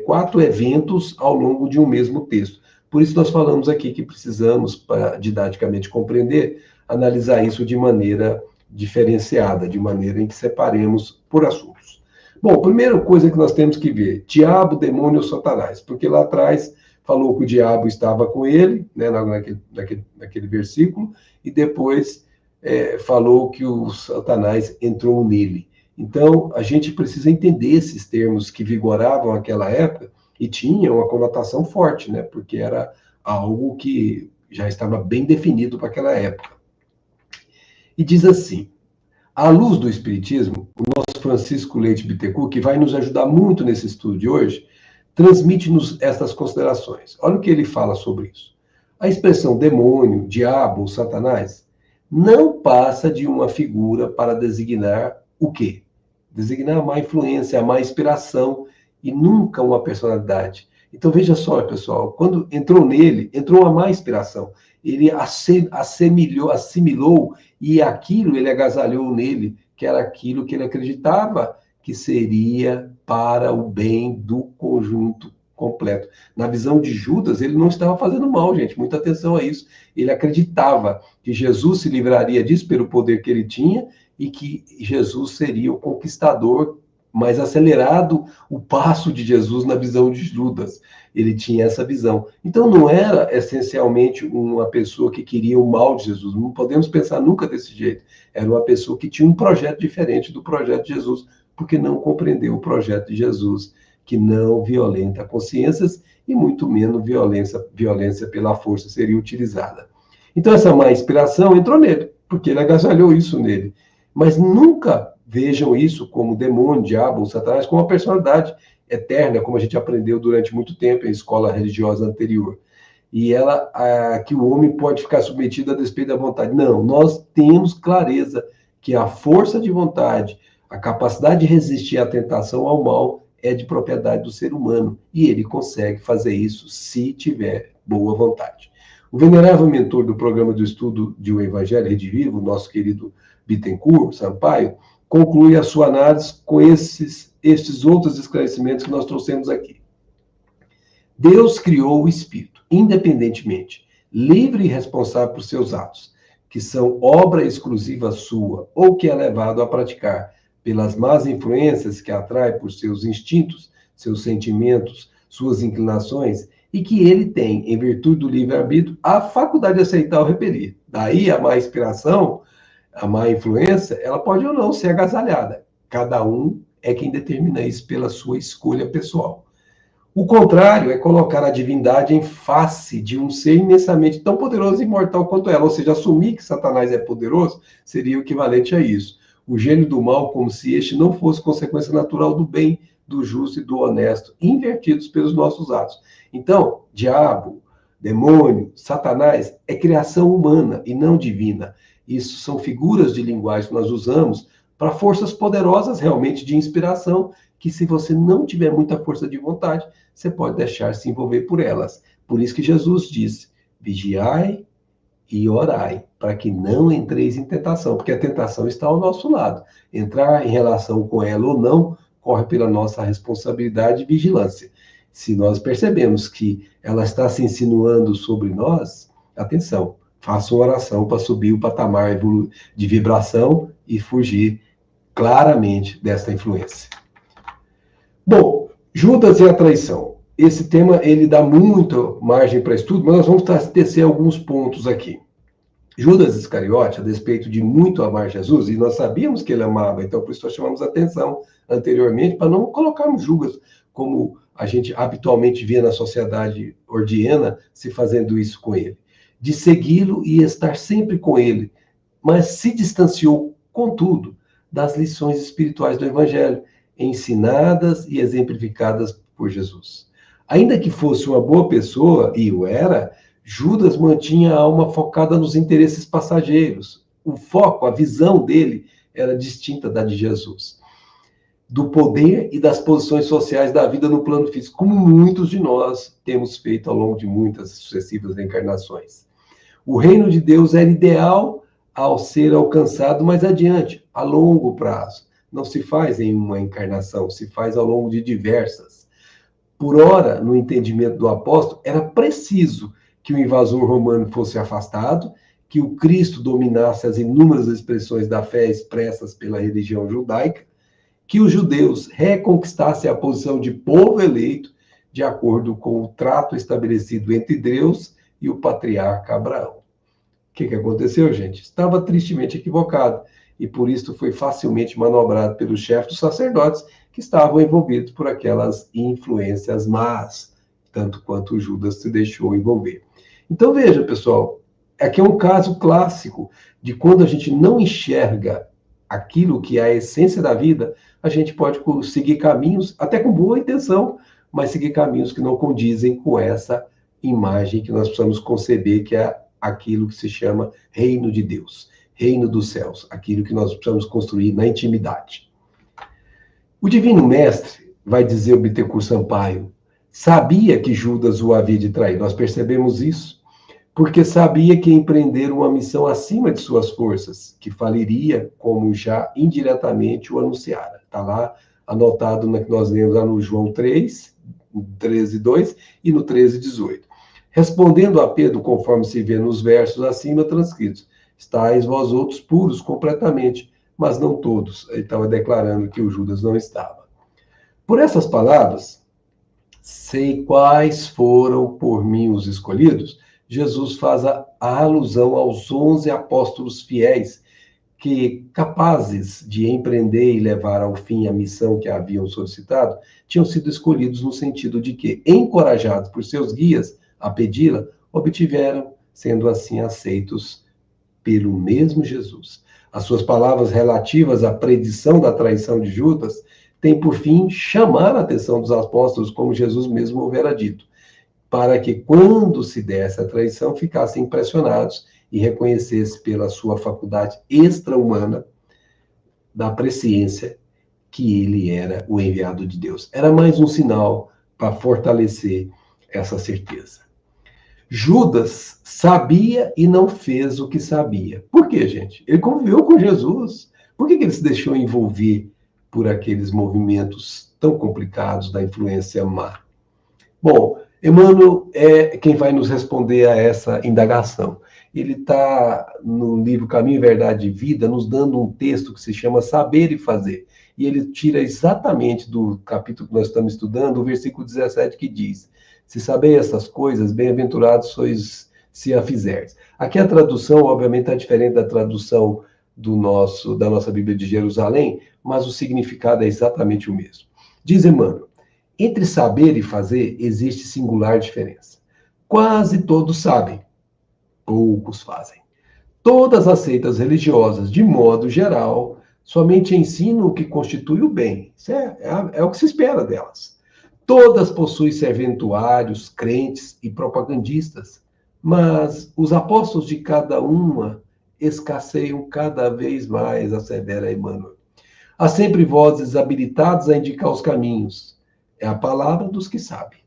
4 eventos ao longo de um mesmo texto. Por isso nós falamos aqui que precisamos, para didaticamente compreender, analisar isso de maneira diferenciada, de maneira em que separemos por assuntos. Bom, primeira coisa que nós temos que ver, diabo, demônio ou Satanás, porque lá atrás falou que o diabo estava com ele, né, naquele versículo, e depois falou que o Satanás entrou nele. Então, a gente precisa entender esses termos que vigoravam naquela época e tinham uma conotação forte, né? Porque era algo que já estava bem definido para aquela época. E diz assim, à luz do Espiritismo, o nosso Francisco Leite Bittencourt, que vai nos ajudar muito nesse estudo de hoje, transmite-nos estas considerações. Olha o que ele fala sobre isso. A expressão demônio, diabo ou Satanás não passa de uma figura para designar o quê? Designar a má influência, a má inspiração e nunca uma personalidade. Então veja só, pessoal, quando entrou nele, entrou uma má inspiração. Ele assimilou e aquilo ele agasalhou nele, que era aquilo que ele acreditava que seria para o bem do conjunto completo. Na visão de Judas, ele não estava fazendo mal, gente, muita atenção a isso. Ele acreditava que Jesus se livraria disso pelo poder que ele tinha e que Jesus seria o conquistador mais acelerado, o passo de Jesus na visão de Judas. Ele tinha essa visão. Então não era essencialmente uma pessoa que queria o mal de Jesus. Não podemos pensar nunca desse jeito. Era uma pessoa que tinha um projeto diferente do projeto de Jesus, porque não compreendeu o projeto de Jesus, que não violenta consciências e muito menos violência pela força seria utilizada. Então essa má inspiração entrou nele, porque ele agasalhou isso nele. Mas nunca vejam isso como demônio, diabo ou Satanás, como uma personalidade eterna, como a gente aprendeu durante muito tempo em escola religiosa anterior. E que o homem pode ficar submetido a despeito da vontade. Não, nós temos clareza que a força de vontade, a capacidade de resistir à tentação ao mal é de propriedade do ser humano. E ele consegue fazer isso se tiver boa vontade. O venerável mentor do programa do estudo de O Evangelho Redivivo, nosso querido Bittencourt Sampaio, conclui a sua análise com estes outros esclarecimentos que nós trouxemos aqui. Deus criou o espírito, independentemente, livre e responsável por seus atos, que são obra exclusiva sua, ou que é levado a praticar pelas más influências que atrai por seus instintos, seus sentimentos, suas inclinações, e que ele tem, em virtude do livre-arbítrio, a faculdade de aceitar ou repelir. Daí a má inspiração, a má influência, ela pode ou não ser agasalhada. Cada um é quem determina isso pela sua escolha pessoal. O contrário é colocar a divindade em face de um ser imensamente tão poderoso e imortal quanto ela. Ou seja, assumir que Satanás é poderoso seria o equivalente a isso. O gênio do mal, como se este não fosse consequência natural do bem, do justo e do honesto, invertidos pelos nossos atos. Então, diabo, demônio, Satanás é criação humana e não divina. Isso são figuras de linguagem que nós usamos para forças poderosas realmente de inspiração, que se você não tiver muita força de vontade, você pode deixar se envolver por elas. Por isso que Jesus disse, vigiai e orai, para que não entreis em tentação, porque a tentação está ao nosso lado. Entrar em relação com ela ou não, corre pela nossa responsabilidade e vigilância. Se nós percebemos que ela está se insinuando sobre nós, atenção, faça uma oração para subir o patamar de vibração e fugir claramente desta influência. Bom, Judas e a traição. Esse tema, ele dá muita margem para estudo, mas nós vamos tecer alguns pontos aqui. Judas Iscariote, a despeito de muito amar Jesus, e nós sabíamos que ele amava, então por isso nós chamamos atenção anteriormente, para não colocarmos Judas como a gente habitualmente vê na sociedade ordiana se fazendo isso com ele. De segui-lo e estar sempre com ele, mas se distanciou, contudo, das lições espirituais do Evangelho, ensinadas e exemplificadas por Jesus. Ainda que fosse uma boa pessoa, e o era, Judas mantinha a alma focada nos interesses passageiros. O foco, a visão dele era distinta da de Jesus. Do poder e das posições sociais da vida no plano físico, como muitos de nós temos feito ao longo de muitas sucessivas encarnações. O reino de Deus era ideal ao ser alcançado mais adiante, a longo prazo. Não se faz em uma encarnação, se faz ao longo de diversas. Por ora, no entendimento do apóstolo, era preciso que o invasor romano fosse afastado, que o Cristo dominasse as inúmeras expressões da fé expressas pela religião judaica, que os judeus reconquistassem a posição de povo eleito, de acordo com o trato estabelecido entre Deus e o patriarca Abraão. O que aconteceu, gente? Estava tristemente equivocado, e por isso foi facilmente manobrado pelos chefes dos sacerdotes, que estavam envolvidos por aquelas influências más, tanto quanto Judas se deixou envolver. Então, veja, pessoal, aqui é um caso clássico de quando a gente não enxerga aquilo que é a essência da vida, a gente pode seguir caminhos, até com boa intenção, mas seguir caminhos que não condizem com essa imagem que nós precisamos conceber, que é aquilo que se chama reino de Deus, reino dos céus, aquilo que nós precisamos construir na intimidade. O Divino Mestre, vai dizer o Bittencourt Sampaio, sabia que Judas o havia de trair. Nós percebemos isso, porque sabia que empreender uma missão acima de suas forças, que faliria, como já indiretamente o anunciara. Está lá anotado no que nós lemos lá no João 3, 13:2 e no 13:18. Respondendo a Pedro, conforme se vê nos versos acima transcritos, estáis vós outros puros completamente, mas não todos. Ele estava declarando que o Judas não estava. Por essas palavras, sei quais foram por mim os escolhidos, Jesus faz a alusão aos 11 apóstolos fiéis, que, capazes de empreender e levar ao fim a missão que haviam solicitado, tinham sido escolhidos no sentido de que, encorajados por seus guias a pedi-la, obtiveram, sendo assim aceitos pelo mesmo Jesus. As suas palavras relativas à predição da traição de Judas têm por fim chamar a atenção dos apóstolos, como Jesus mesmo houvera dito, para que, quando se desse a traição, ficassem impressionados e reconhecessem pela sua faculdade extra-humana da presciência que ele era o enviado de Deus. Era mais um sinal para fortalecer essa certeza. Judas sabia e não fez o que sabia. Por quê, gente? Ele conviveu com Jesus. Por que ele se deixou envolver por aqueles movimentos tão complicados da influência má? Bom, Emmanuel é quem vai nos responder a essa indagação. Ele está no livro Caminho, Verdade e Vida, nos dando um texto que se chama Saber e Fazer. E ele tira exatamente do capítulo que nós estamos estudando, o versículo 17, que diz: se sabeis essas coisas, bem-aventurados sois se a fizerdes. Aqui a tradução, obviamente, está diferente da tradução da nossa Bíblia de Jerusalém, mas o significado é exatamente o mesmo. Diz Emmanuel: entre saber e fazer existe singular diferença. Quase todos sabem, poucos fazem. Todas as seitas religiosas, de modo geral, somente ensinam o que constitui o bem. Isso é o que se espera delas. Todas possuem serventuários, crentes e propagandistas, mas os apóstolos de cada uma escasseiam cada vez mais, assevera Emmanuel. Há sempre vozes habilitadas a indicar os caminhos. É a palavra dos que sabem.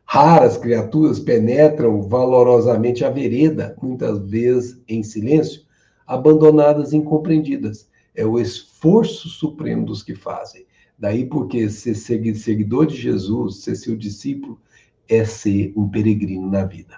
Raras criaturas penetram valorosamente a vereda, muitas vezes em silêncio, abandonadas e incompreendidas. É o esforço supremo dos que fazem. Daí porque ser seguidor de Jesus, ser seu discípulo, é ser um peregrino na vida.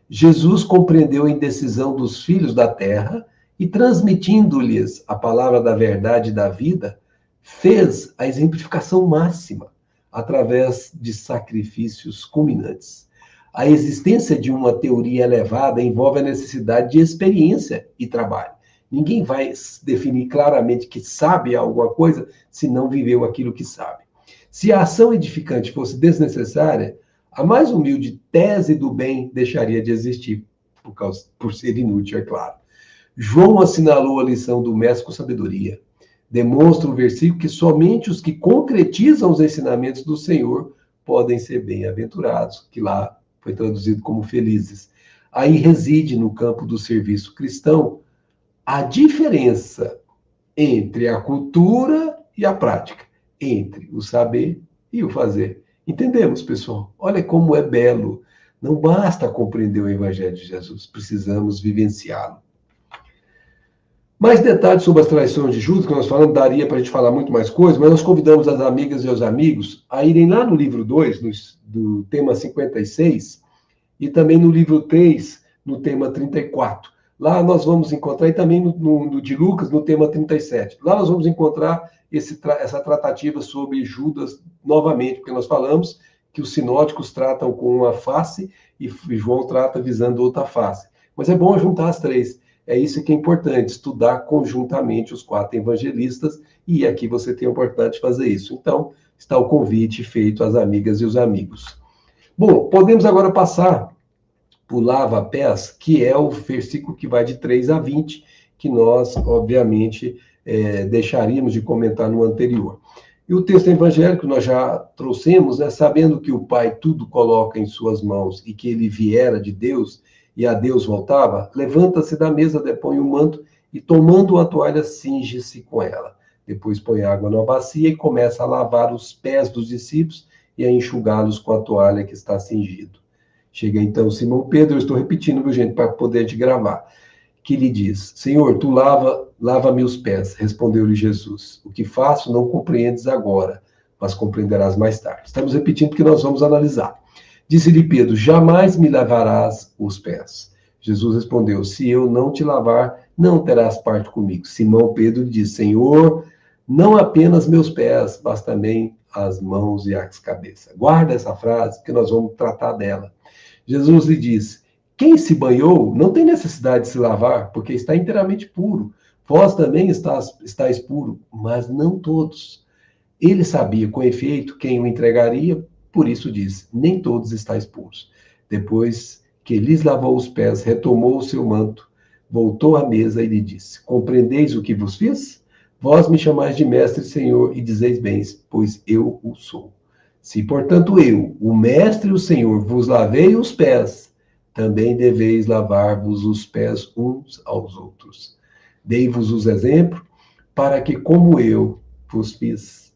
Jesus compreendeu a indecisão dos filhos da terra e, transmitindo-lhes a palavra da verdade e da vida, fez a exemplificação máxima através de sacrifícios culminantes. A existência de uma teoria elevada envolve a necessidade de experiência e trabalho. Ninguém vai definir claramente que sabe alguma coisa se não viveu aquilo que sabe. Se a ação edificante fosse desnecessária, a mais humilde tese do bem deixaria de existir, por ser inútil, é claro. João assinalou a lição do mestre com sabedoria. Demonstra o versículo que somente os que concretizam os ensinamentos do Senhor podem ser bem-aventurados, que lá foi traduzido como felizes. Aí reside no campo do serviço cristão a diferença entre a cultura e a prática, entre o saber e o fazer. Entendemos, pessoal? Olha como é belo Não basta compreender o Evangelho de Jesus, precisamos vivenciá-lo. Mais detalhes sobre as traições de Judas, que nós falamos, daria para a gente falar muito mais coisas, mas nós convidamos as amigas e os amigos a irem lá no livro 2, do tema 56, e também no livro 3, no tema 34. Lá nós vamos encontrar, e também no de Lucas, no tema 37. Lá nós vamos encontrar essa tratativa sobre Judas novamente, porque nós falamos que os sinóticos tratam com uma face e João trata visando outra face. Mas é bom juntar as três. É isso que é importante, estudar conjuntamente os 4 evangelistas, e aqui você tem a oportunidade de fazer isso. Então, está o convite feito às amigas e os amigos. Bom, podemos agora passar para o lava-pés, que é o versículo que vai de 3 a 20, que nós, obviamente, deixaríamos de comentar no anterior. E o texto evangélico nós já trouxemos, sabendo que o Pai tudo coloca em suas mãos e que ele viera de Deus e a Deus voltava, levanta-se da mesa, depõe o manto e, tomando uma toalha, cinge-se com ela. Depois põe água na bacia e começa a lavar os pés dos discípulos e a enxugá-los com a toalha que está cingido. Chega então Simão Pedro, eu estou repetindo, viu, gente, para poder te gravar, que lhe diz: Senhor, tu lava-me os pés. Respondeu-lhe Jesus: o que faço não compreendes agora, mas compreenderás mais tarde. Estamos repetindo porque nós vamos analisar. Disse-lhe Pedro: jamais me lavarás os pés. Jesus respondeu: se eu não te lavar, não terás parte comigo. Simão Pedro lhe disse: Senhor, não apenas meus pés, mas também as mãos e as cabeças. Guarda essa frase, que nós vamos tratar dela. Jesus lhe disse: quem se banhou não tem necessidade de se lavar, porque está inteiramente puro. Vós também estáis puro, mas não todos. Ele sabia, com efeito, quem o entregaria, por isso disse: nem todos estáis puros. Depois que lhes lavou os pés, retomou o seu manto, voltou à mesa e lhe disse: compreendeis o que vos fiz? Vós me chamais de mestre e senhor, e dizeis bem, pois eu o sou. Se, portanto, eu, o mestre e o senhor, vos lavei os pés, também deveis lavar-vos os pés uns aos outros. Dei-vos os exemplos, para que, como eu vos fiz,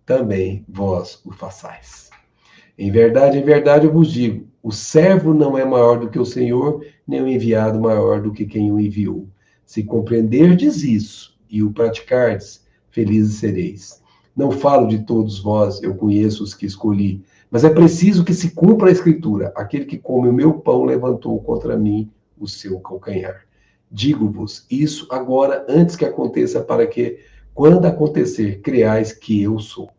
também vós o façais. Em verdade, eu vos digo, o servo não é maior do que o Senhor, nem o enviado maior do que quem o enviou. Se compreenderdes isso e o praticardes, felizes sereis. Não falo de todos vós, eu conheço os que escolhi, mas é preciso que se cumpra a Escritura. Aquele que come o meu pão levantou contra mim o seu calcanhar. Digo-vos isso agora, antes que aconteça, para que, quando acontecer, creais que eu sou.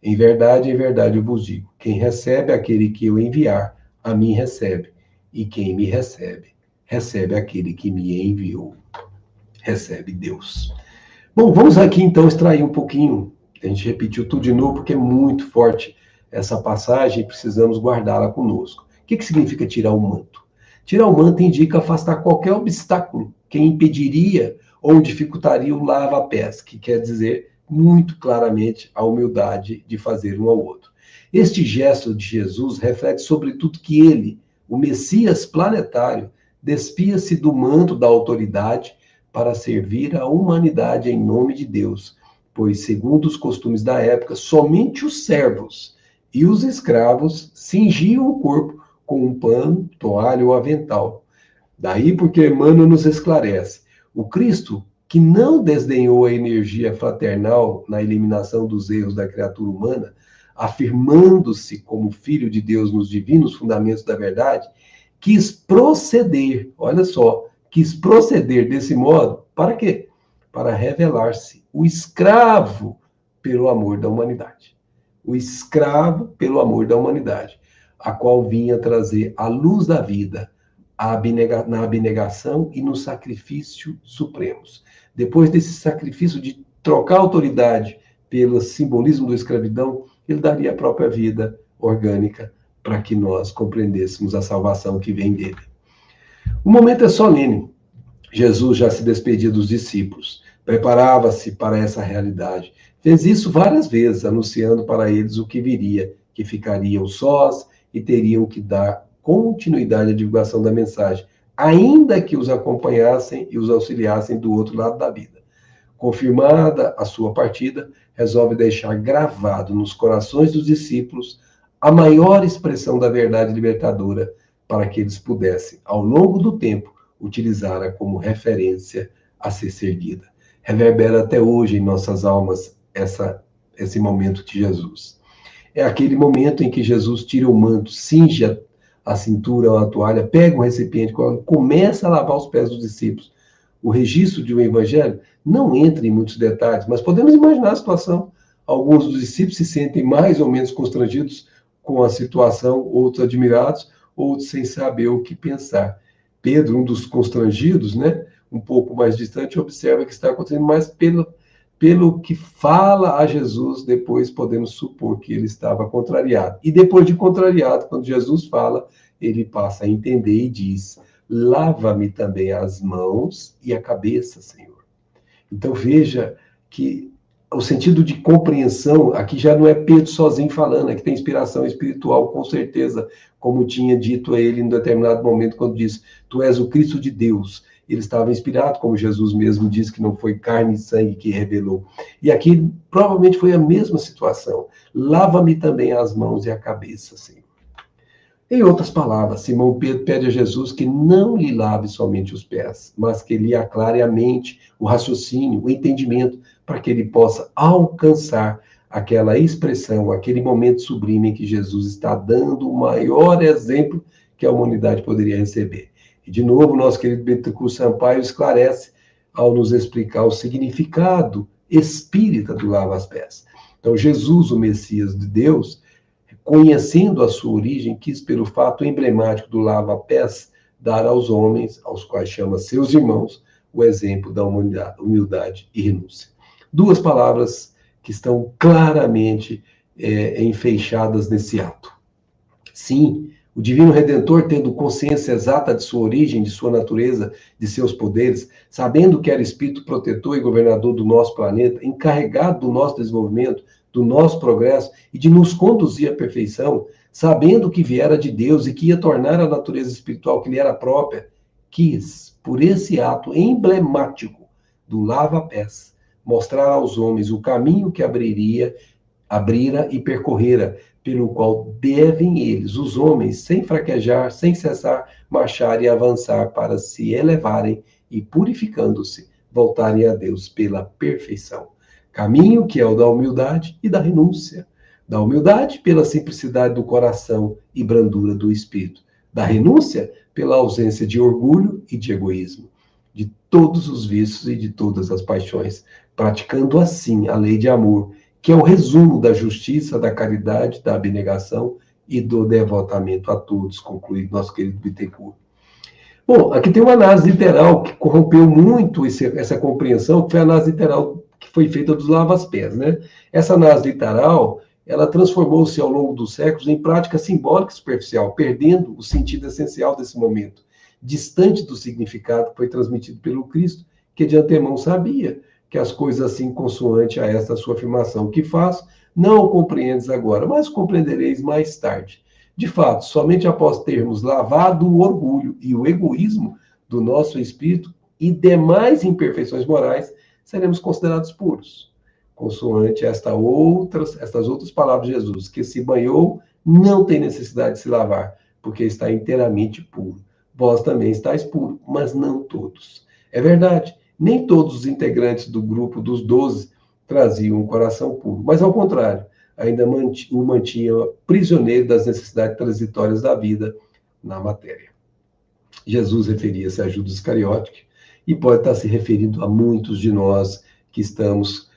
Em verdade, eu vos digo, quem recebe aquele que eu enviar, a mim recebe. E quem me recebe, recebe aquele que me enviou. Recebe Deus. Bom, vamos aqui então extrair um pouquinho. A gente repetiu tudo de novo, porque é muito forte essa passagem e precisamos guardá-la conosco. O que significa tirar o manto? Tirar o manto indica afastar qualquer obstáculo que impediria ou dificultaria o lava-pés, que quer dizer muito claramente a humildade de fazer um ao outro. Este gesto de Jesus reflete sobretudo que ele, o Messias planetário, despia-se do manto da autoridade para servir a humanidade em nome de Deus, pois, segundo os costumes da época, somente os servos e os escravos cingiam o corpo com um pano, toalha ou avental. Daí porque Emmanuel nos esclarece, o Cristo, que não desdenhou a energia fraternal na eliminação dos erros da criatura humana, afirmando-se como Filho de Deus nos divinos fundamentos da verdade, quis proceder, olha só, quis proceder desse modo, para quê? Para revelar-se o escravo pelo amor da humanidade. O escravo pelo amor da humanidade, a qual vinha trazer a luz da vida, na abnegação e no sacrifício supremos. Depois desse sacrifício de trocar a autoridade pelo simbolismo da escravidão, ele daria a própria vida orgânica para que nós compreendêssemos a salvação que vem dele. O momento é solene. Jesus já se despedia dos discípulos, preparava-se para essa realidade. Fez isso várias vezes, anunciando para eles o que viria, que ficariam sós e teriam que dar continuidade à divulgação da mensagem, ainda que os acompanhassem e os auxiliassem do outro lado da vida. Confirmada a sua partida, resolve deixar gravado nos corações dos discípulos a maior expressão da verdade libertadora, para que eles pudessem, ao longo do tempo, utilizá-la como referência a ser seguida. Reverbera até hoje em nossas almas esse momento de Jesus. É aquele momento em que Jesus tira o manto, cinge a cintura ou a toalha, pega um recipiente, começa a lavar os pés dos discípulos. O registro de um evangelho não entra em muitos detalhes, mas podemos imaginar a situação. Alguns dos discípulos se sentem mais ou menos constrangidos com a situação, outros admirados, outros sem saber o que pensar. Pedro, um dos constrangidos, né, um pouco mais distante, observa que está acontecendo mais pelo que fala a Jesus, depois podemos supor que ele estava contrariado. E depois de contrariado, quando Jesus fala, ele passa a entender e diz: lava-me também as mãos e a cabeça, Senhor. Então veja que o sentido de compreensão, aqui já não é Pedro sozinho falando, é que tem inspiração espiritual, com certeza, como tinha dito a ele em determinado momento, quando diz: tu és o Cristo de Deus. Ele estava inspirado, como Jesus mesmo disse, que não foi carne e sangue que revelou. E aqui provavelmente foi a mesma situação. Lava-me também as mãos e a cabeça, Senhor. Em outras palavras, Simão Pedro pede a Jesus que não lhe lave somente os pés, mas que lhe aclare a mente, o raciocínio, o entendimento, para que ele possa alcançar aquela expressão, aquele momento sublime em que Jesus está dando o maior exemplo que a humanidade poderia receber. E, de novo, nosso querido Bittencourt Sampaio esclarece ao nos explicar o significado espírita do lava-pés. Então, Jesus, o Messias de Deus, conhecendo a sua origem, quis, pelo fato emblemático do lava-pés, dar aos homens, aos quais chama seus irmãos, o exemplo da humildade e renúncia. Duas palavras que estão claramente enfeixadas nesse ato. Sim, o Divino Redentor, tendo consciência exata de sua origem, de sua natureza, de seus poderes, sabendo que era espírito protetor e governador do nosso planeta, encarregado do nosso desenvolvimento, do nosso progresso e de nos conduzir à perfeição, sabendo que viera de Deus e que ia tornar a natureza espiritual que lhe era própria, quis, por esse ato emblemático do lava-pés, mostrar aos homens o caminho que abrira e percorrera, pelo qual devem eles, os homens, sem fraquejar, sem cessar, marchar e avançar para se elevarem e, purificando-se, voltarem a Deus pela perfeição. Caminho que é o da humildade e da renúncia. Da humildade pela simplicidade do coração e brandura do espírito. Da renúncia pela ausência de orgulho e de egoísmo. De todos os vícios e de todas as paixões. Praticando assim a lei de amor, que é o resumo da justiça, da caridade, da abnegação e do devotamento a todos, conclui nosso querido Bittencourt. Bom, aqui tem uma análise literal que corrompeu muito essa compreensão, que foi a análise literal que foi feita dos lava-pés, né? Essa análise literal, ela transformou-se ao longo dos séculos em prática simbólica e superficial, perdendo o sentido essencial desse momento, distante do significado que foi transmitido pelo Cristo, que de antemão sabia que as coisas assim, consoante a esta sua afirmação que faço, não o compreendes agora, mas compreendereis mais tarde. De fato, somente após termos lavado o orgulho e o egoísmo do nosso espírito e demais imperfeições morais, seremos considerados puros. Consoante estas outras palavras de Jesus, que se banhou, não tem necessidade de se lavar, porque está inteiramente puro. Vós também estáis puros, mas não todos. É verdade. Nem todos os integrantes do grupo dos 12 traziam um coração puro, mas ao contrário, ainda o mantinham prisioneiro das necessidades transitórias da vida na matéria. Jesus referia-se a Judas Iscariote e pode estar se referindo a muitos de nós que estamos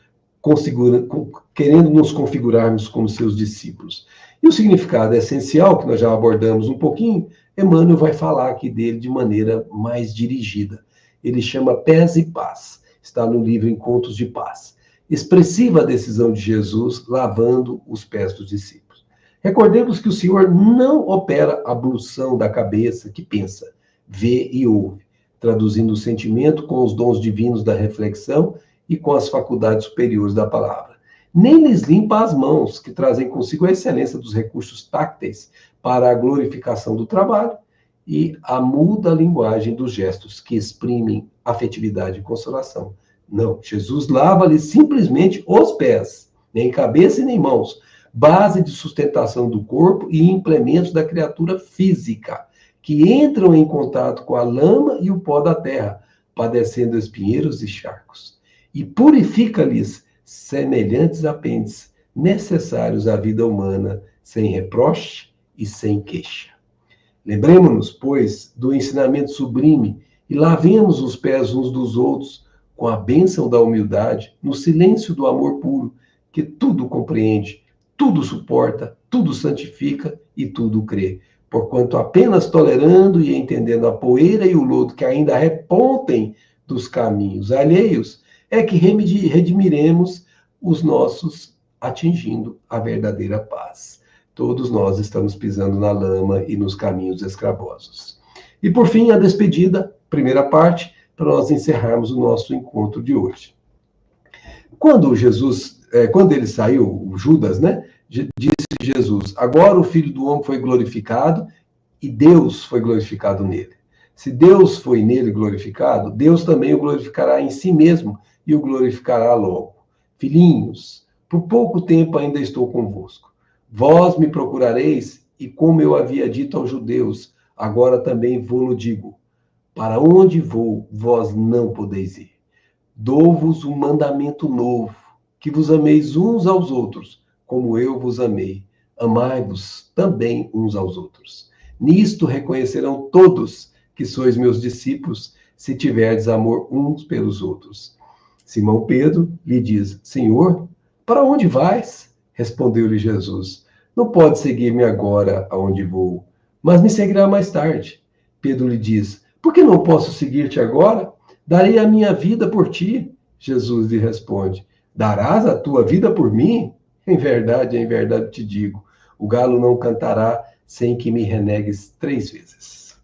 querendo nos configurarmos como seus discípulos. E o significado essencial, que nós já abordamos um pouquinho, Emmanuel vai falar aqui dele de maneira mais dirigida. Ele chama Pés e Paz. Está no livro Encontros de Paz. Expressiva a decisão de Jesus lavando os pés dos discípulos. Recordemos que o Senhor não opera a ablução da cabeça que pensa, vê e ouve, traduzindo o sentimento com os dons divinos da reflexão e com as faculdades superiores da palavra. Nem lhes limpa as mãos, que trazem consigo a excelência dos recursos tácteis para a glorificação do trabalho, e a muda linguagem dos gestos que exprimem afetividade e consolação. Não, Jesus lava-lhe simplesmente os pés, nem cabeça e nem mãos, base de sustentação do corpo e implementos da criatura física, que entram em contato com a lama e o pó da terra, padecendo espinheiros e charcos, e purifica-lhes semelhantes apêndices, necessários à vida humana, sem reproche e sem queixa. Lembremos-nos, pois, do ensinamento sublime e lavemos os pés uns dos outros com a bênção da humildade, no silêncio do amor puro, que tudo compreende, tudo suporta, tudo santifica e tudo crê. Porquanto apenas tolerando e entendendo a poeira e o lodo que ainda repontem dos caminhos alheios, é que redimiremos os nossos, atingindo a verdadeira paz. Todos nós estamos pisando na lama e nos caminhos escravosos. E por fim, a despedida, primeira parte, para nós encerrarmos o nosso encontro de hoje. Quando ele saiu, o Judas, né, disse Jesus: agora o Filho do Homem foi glorificado e Deus foi glorificado nele. Se Deus foi nele glorificado, Deus também o glorificará em si mesmo e o glorificará logo. Filhinhos, por pouco tempo ainda estou convosco. Vós me procurareis, e como eu havia dito aos judeus, agora também vou-lo digo: para onde vou, vós não podeis ir. Dou-vos um mandamento novo, que vos ameis uns aos outros, como eu vos amei. Amai-vos também uns aos outros. Nisto reconhecerão todos que sois meus discípulos, se tiverdes amor uns pelos outros. Simão Pedro lhe diz: Senhor, para onde vais? Respondeu-lhe Jesus: não pode seguir-me agora aonde vou, mas me seguirá mais tarde. Pedro lhe diz: por que não posso seguir-te agora? Darei a minha vida por ti. Jesus lhe responde: darás a tua vida por mim? Em verdade te digo, o galo não cantará sem que me renegues 3 vezes.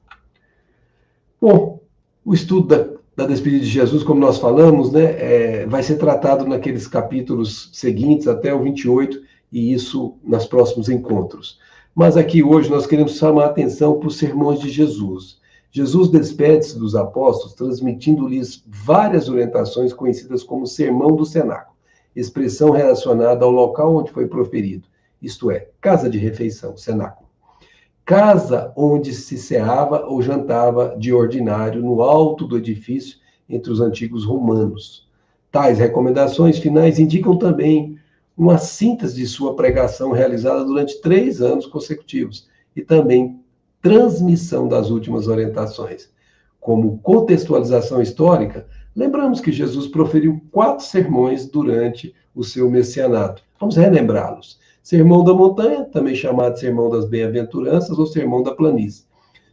Bom, o estudo da despedida de Jesus, como nós falamos, né, vai ser tratado naqueles capítulos seguintes, até o 28, e isso nos próximos encontros. Mas aqui hoje nós queremos chamar a atenção para os sermões de Jesus. Jesus despede-se dos apóstolos, transmitindo-lhes várias orientações conhecidas como Sermão do Cenáculo, expressão relacionada ao local onde foi proferido, isto é, casa de refeição, cenáculo. Casa onde se ceava ou jantava de ordinário no alto do edifício entre os antigos romanos. Tais recomendações finais indicam também uma síntese de sua pregação realizada durante 3 anos consecutivos e também transmissão das últimas orientações. Como contextualização histórica, lembramos que Jesus proferiu 4 sermões durante o seu messianato. Vamos relembrá-los. Sermão da Montanha, também chamado Sermão das Bem-aventuranças ou Sermão da Planície.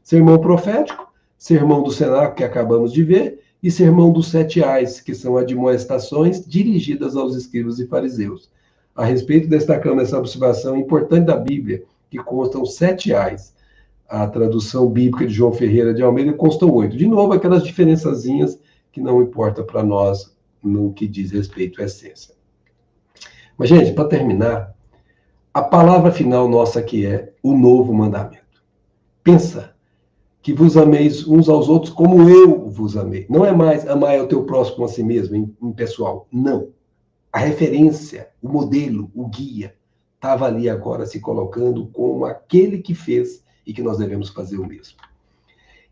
Sermão profético, Sermão do Cenáculo, que acabamos de ver, e Sermão dos 7 ais, que são admoestações dirigidas aos escribas e fariseus. A respeito, destacamos essa observação importante da Bíblia, que constam 7 ais. A tradução bíblica de João Ferreira de Almeida constam 8. De novo, aquelas diferençazinhas que não importa para nós no que diz respeito à essência. Mas, gente, para terminar, a palavra final nossa aqui é o novo mandamento. Pensa que vos ameis uns aos outros como eu vos amei. Não é mais amar o teu próximo a si mesmo, em pessoal. Não. A referência, o modelo, o guia, estava ali agora se colocando como aquele que fez e que nós devemos fazer o mesmo.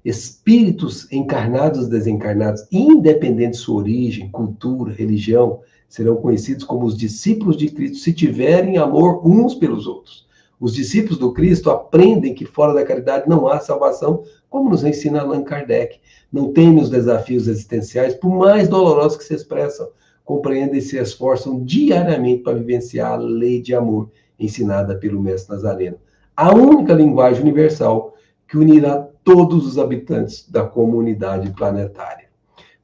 Espíritos encarnados e desencarnados, independente de sua origem, cultura, religião, serão conhecidos como os discípulos de Cristo se tiverem amor uns pelos outros. Os discípulos do Cristo aprendem que fora da caridade não há salvação, como nos ensina Allan Kardec. Não temem os desafios existenciais, por mais dolorosos que se expressam, compreendem e se esforçam diariamente para vivenciar a lei de amor ensinada pelo Mestre Nazareno. A única linguagem universal que unirá todos os habitantes da comunidade planetária.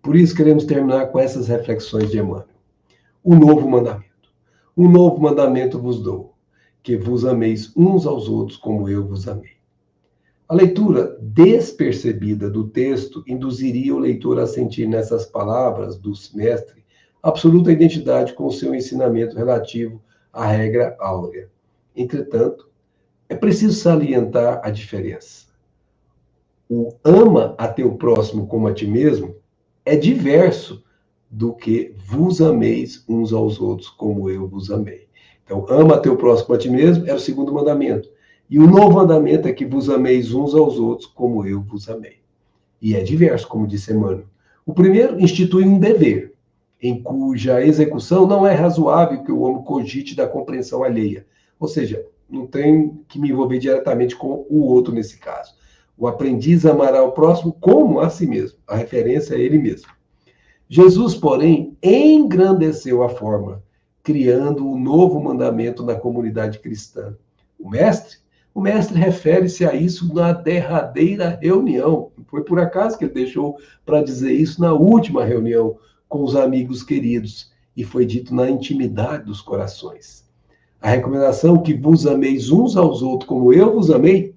Por isso queremos terminar com essas reflexões de Emmanuel. O novo mandamento. Um novo mandamento vos dou, que vos ameis uns aos outros como eu vos amei. A leitura despercebida do texto induziria o leitor a sentir nessas palavras do mestre absoluta identidade com o seu ensinamento relativo à regra áurea. Entretanto, é preciso salientar a diferença. O ama a teu próximo como a ti mesmo é diverso do que vos ameis uns aos outros como eu vos amei. Então, ama a teu próximo como a ti mesmo é o segundo mandamento. E o novo mandamento é que vos ameis uns aos outros como eu vos amei. E é diverso, como disse Emmanuel. O primeiro institui um dever, em cuja execução não é razoável que o homem cogite da compreensão alheia. Ou seja, não tem que me envolver diretamente com o outro nesse caso. O aprendiz amará o próximo como a si mesmo. A referência é ele mesmo. Jesus, porém, engrandeceu a forma, criando um novo mandamento na comunidade cristã. O mestre refere-se a isso na derradeira reunião. Foi por acaso que ele deixou para dizer isso na última reunião com os amigos queridos, e foi dito na intimidade dos corações. A recomendação que vos ameis uns aos outros como eu vos amei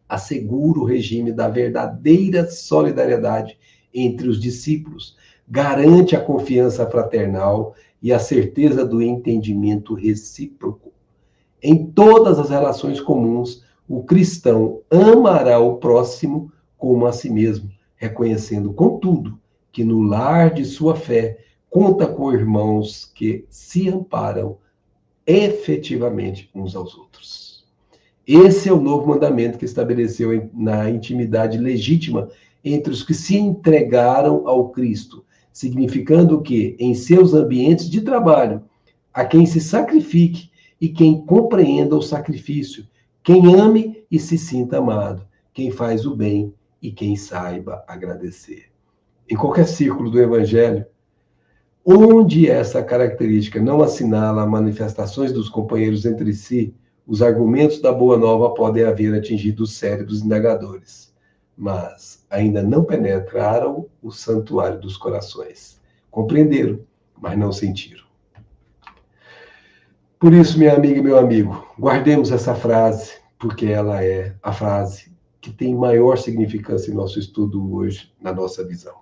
assegura o regime da verdadeira solidariedade entre os discípulos, garante a confiança fraternal e a certeza do entendimento recíproco. Em todas as relações comuns, o cristão amará o próximo como a si mesmo, reconhecendo, contudo, que no lar de sua fé conta com irmãos que se amparam efetivamente uns aos outros. Esse é o novo mandamento que estabeleceu na intimidade legítima entre os que se entregaram ao Cristo, significando que, em seus ambientes de trabalho, a quem se sacrifique e quem compreenda o sacrifício, quem ame e se sinta amado, quem faz o bem e quem saiba agradecer. Em qualquer círculo do Evangelho, onde essa característica não assinala manifestações dos companheiros entre si, os argumentos da Boa Nova podem haver atingido os cérebros indagadores, mas ainda não penetraram o santuário dos corações. Compreenderam, mas não sentiram. Por isso, minha amiga e meu amigo, guardemos essa frase, porque ela é a frase que tem maior significância em nosso estudo hoje, na nossa visão.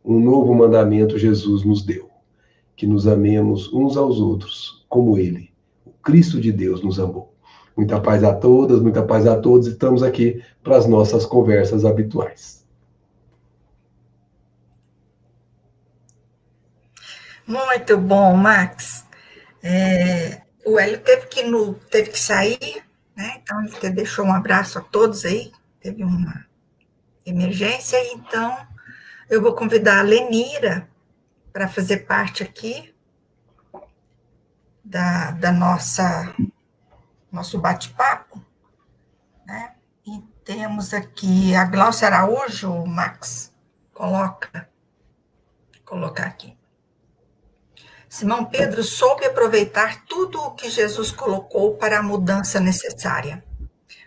Um novo mandamento Jesus nos deu, que nos amemos uns aos outros, como Ele, o Cristo de Deus, nos amou. Muita paz a todas, muita paz a todos. Estamos aqui para as nossas conversas habituais. Muito bom, Max. O Hélio teve que sair, né? Então ele deixou um abraço a todos aí. Teve uma emergência, então eu vou convidar a Lenira para fazer parte aqui da nosso bate-papo, né? E temos aqui a Glaucia Araújo, Max, colocar aqui. Simão Pedro soube aproveitar tudo o que Jesus colocou para a mudança necessária.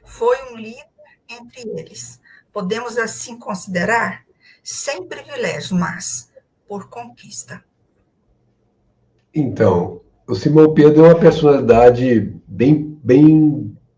Foi um líder entre eles. Podemos assim considerar, sem privilégio, mas por conquista. Então, o Simão Pedro é uma personalidade bem,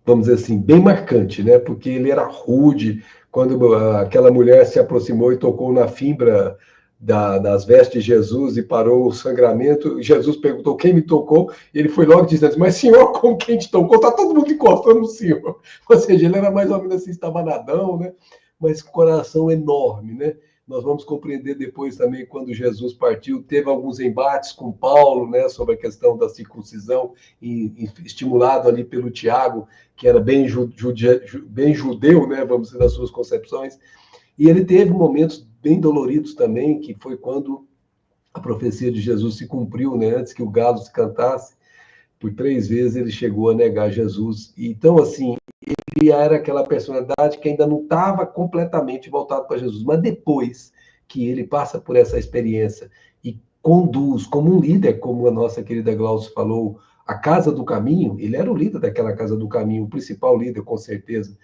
vamos dizer assim, bem marcante, né? Porque ele era rude. Quando aquela mulher se aproximou e tocou na fimbra das vestes de Jesus e parou o sangramento, Jesus perguntou quem me tocou, e ele foi logo dizendo, mas senhor, como quem te tocou? Está todo mundo encostando no senhor. Ou seja, ele era mais ou menos assim, estabanadão, né? Mas com coração enorme, né? Nós vamos compreender depois também, quando Jesus partiu, teve alguns embates com Paulo, né, sobre a questão da circuncisão, estimulado ali pelo Tiago, que era bem judeu, né, vamos dizer, nas suas concepções. E ele teve momentos bem doloridos também, que foi quando a profecia de Jesus se cumpriu, né, antes que o galo se cantasse. Por 3 vezes ele chegou a negar Jesus. Então, assim, ele era aquela personalidade que ainda não estava completamente voltado para Jesus, mas depois que ele passa por essa experiência e conduz como um líder, como a nossa querida Glaucia falou, a Casa do Caminho, ele era o líder daquela Casa do Caminho, o principal líder, com certeza.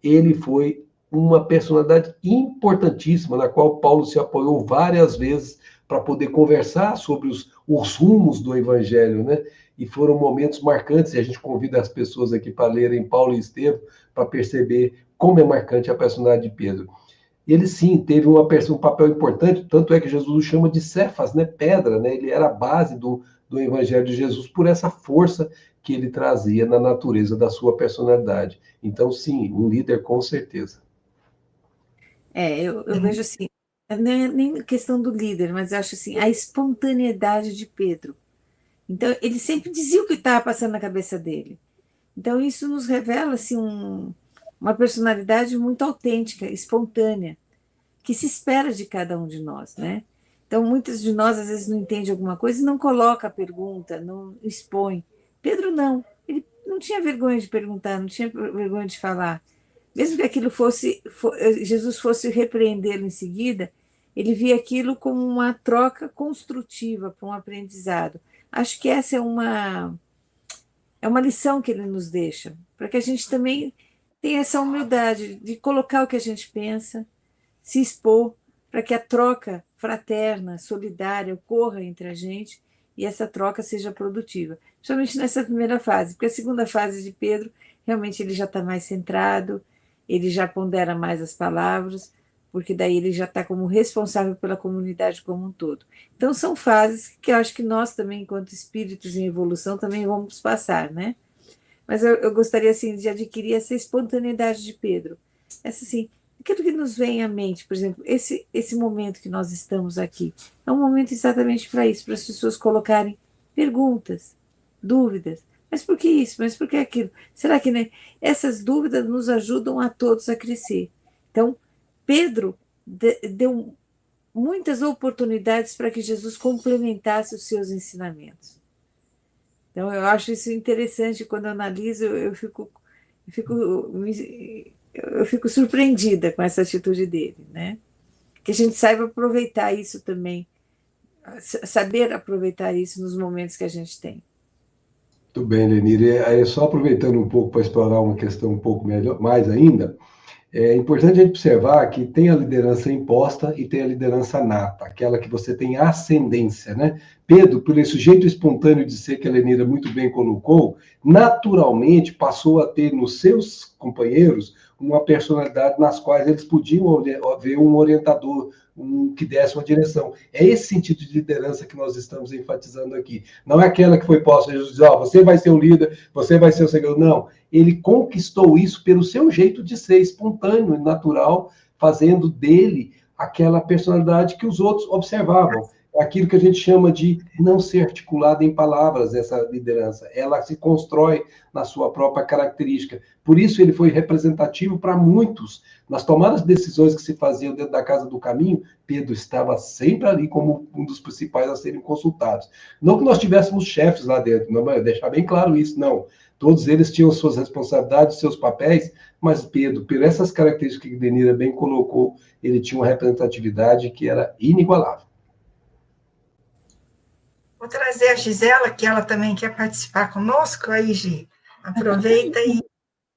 Ele foi uma personalidade importantíssima, na qual Paulo se apoiou várias vezes para poder conversar sobre os rumos do Evangelho, né? E foram momentos marcantes, e a gente convida as pessoas aqui para lerem Paulo e Estevão, para perceber como é marcante a personalidade de Pedro. Ele, sim, teve um papel importante, tanto é que Jesus o chama de Cefas, né? Pedra, né? Ele era a base do Evangelho de Jesus, por essa força que ele trazia na natureza da sua personalidade. Então, sim, um líder com certeza. Eu vejo assim, não é nem questão do líder, mas eu acho assim, a espontaneidade de Pedro. Então, ele sempre dizia o que estava passando na cabeça dele. Então, isso nos revela assim, uma personalidade muito autêntica, espontânea, que se espera de cada um de nós, né? Então, muitas de nós, às vezes, não entende alguma coisa e não coloca a pergunta, não expõe. Pedro, não. Ele não tinha vergonha de perguntar, não tinha vergonha de falar. Mesmo que aquilo Jesus fosse repreendê-lo em seguida, ele via aquilo como uma troca construtiva para um aprendizado. Acho que essa é uma lição que ele nos deixa, para que a gente também tenha essa humildade de colocar o que a gente pensa, se expor, para que a troca fraterna, solidária ocorra entre a gente e essa troca seja produtiva. Principalmente nessa primeira fase, porque a segunda fase de Pedro, realmente ele já está mais centrado, ele já pondera mais as palavras, porque daí ele já está como responsável pela comunidade como um todo. Então, são fases que eu acho que nós também, enquanto espíritos em evolução, também vamos passar, né? Mas eu gostaria, assim, de adquirir essa espontaneidade de Pedro. Essa, assim, aquilo que nos vem à mente, por exemplo, esse momento que nós estamos aqui, é um momento exatamente para isso, para as pessoas colocarem perguntas, dúvidas. Mas por que isso? Mas por que aquilo? Será que, né? Essas dúvidas nos ajudam a todos a crescer. Então, Pedro deu muitas oportunidades para que Jesus complementasse os seus ensinamentos. Então, eu acho isso interessante. Quando eu analiso, eu fico surpreendida com essa atitude dele, né? Que a gente saiba aproveitar isso também, saber aproveitar isso nos momentos que a gente tem. Muito bem, Lenir. E só aproveitando um pouco para explorar uma questão um pouco melhor, mais ainda, é importante a gente observar que tem a liderança imposta e tem a liderança nata, aquela que você tem ascendência, né? Pedro, por esse jeito espontâneo de ser que a Lenira muito bem colocou, naturalmente passou a ter nos seus companheiros uma personalidade nas quais eles podiam ver um orientador, um que desse uma direção. É esse sentido de liderança que nós estamos enfatizando aqui. Não é aquela que foi posta, Jesus diz, você vai ser o líder, você vai ser o seguidor. Não, ele conquistou isso pelo seu jeito de ser espontâneo e natural, fazendo dele aquela personalidade que os outros observavam. É aquilo que a gente chama de não ser articulada em palavras, essa liderança. Ela se constrói na sua própria característica. Por isso ele foi representativo para muitos. Nas tomadas de decisões que se faziam dentro da Casa do Caminho, Pedro estava sempre ali como um dos principais a serem consultados. Não que nós tivéssemos chefes lá dentro, não, mas deixar bem claro isso, não. Todos eles tinham suas responsabilidades, seus papéis, mas Pedro, por essas características que Denira bem colocou, ele tinha uma representatividade que era inigualável. Vou trazer a Gisela, que ela também quer participar conosco. Aí, Gi, aproveita e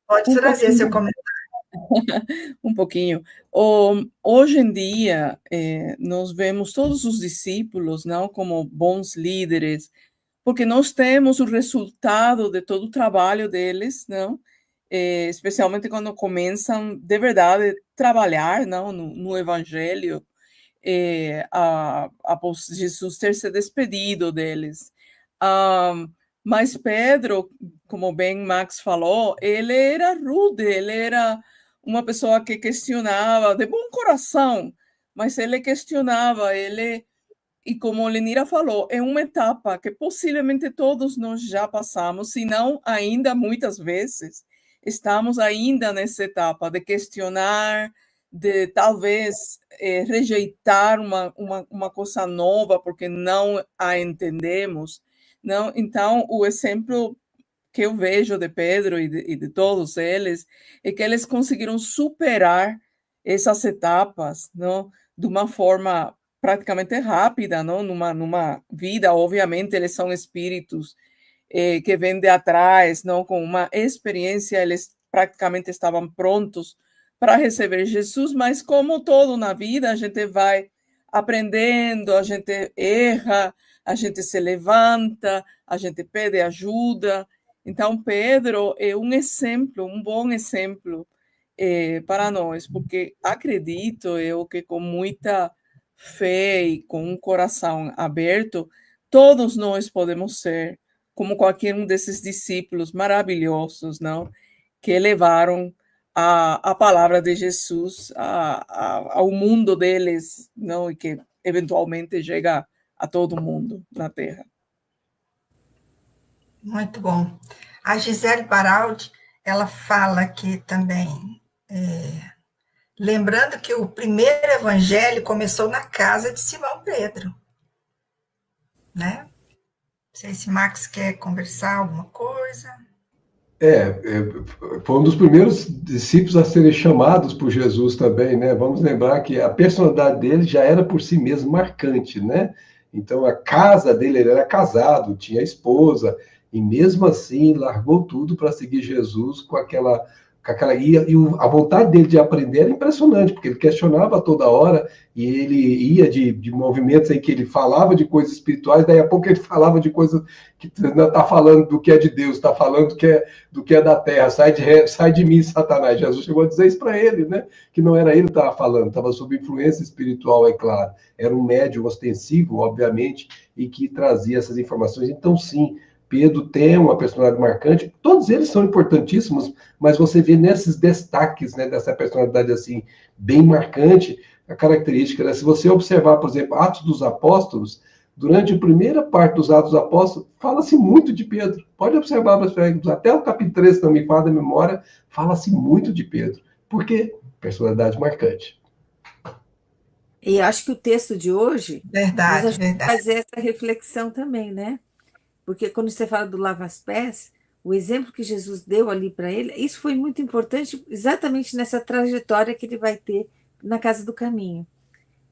pode trazer seu comentário. Um pouquinho. Hoje em dia, nós vemos todos os discípulos não como bons líderes, porque nós temos o resultado de todo o trabalho deles, não? Especialmente quando começam de verdade a trabalhar não? No Evangelho, após Jesus ter se despedido deles. Mas Pedro, como bem Max falou, ele era rude, ele era uma pessoa que questionava, de bom coração, mas ele questionava, e como Lenira falou, é uma etapa que possivelmente todos nós já passamos, se não ainda muitas vezes, estamos ainda nessa etapa de questionar, de talvez rejeitar uma coisa nova porque não a entendemos. Não? Então, o exemplo que eu vejo de Pedro e de todos eles é que eles conseguiram superar essas etapas não? De uma forma praticamente rápida, não? Numa vida, obviamente, eles são espíritos que vêm de atrás, não? Com uma experiência, eles praticamente estavam prontos para receber Jesus, mas como todo na vida, a gente vai aprendendo, a gente erra, a gente se levanta, a gente pede ajuda. Então, Pedro é um exemplo, um bom exemplo para nós, porque acredito eu que com muita fé e com um coração aberto, todos nós podemos ser como qualquer um desses discípulos maravilhosos, não? Que levaram a palavra de Jesus ao mundo deles, não? E que eventualmente chega a todo mundo na Terra. Muito bom. A Gisele Baraldi, ela fala aqui também, lembrando que o primeiro evangelho começou na casa de Simão Pedro, né? Não sei se Max quer conversar alguma coisa. Foi um dos primeiros discípulos a serem chamados por Jesus também, né? Vamos lembrar que a personalidade dele já era por si mesmo marcante, né? Então, a casa dele, ele era casado, tinha esposa, e mesmo assim largou tudo para seguir Jesus com aquela a vontade dele de aprender era impressionante, porque ele questionava toda hora, e ele ia de movimentos em que ele falava de coisas espirituais, daí a pouco ele falava de coisas que não está falando do que é de Deus, está falando do que é da terra, sai de mim, Satanás. Jesus chegou a dizer isso para ele, né? Que não era ele que estava falando, estava sob influência espiritual, é claro. Era um médium ostensivo, obviamente, e que trazia essas informações. Então, sim, Pedro tem uma personalidade marcante, todos eles são importantíssimos, mas você vê nesses destaques, né, dessa personalidade assim, bem marcante, a característica, né? Se você observar, por exemplo, Atos dos Apóstolos, durante a primeira parte dos Atos dos Apóstolos, fala-se muito de Pedro. Pode observar, até o capítulo 3, se não me falha a memória, fala-se muito de Pedro. Por quê? Personalidade marcante. E acho que o texto de hoje Verdade, nos ajuda a verdade. fazer essa reflexão também, né? Porque quando você fala do lava-pés, o exemplo que Jesus deu ali para ele, isso foi muito importante exatamente nessa trajetória que ele vai ter na casa do caminho.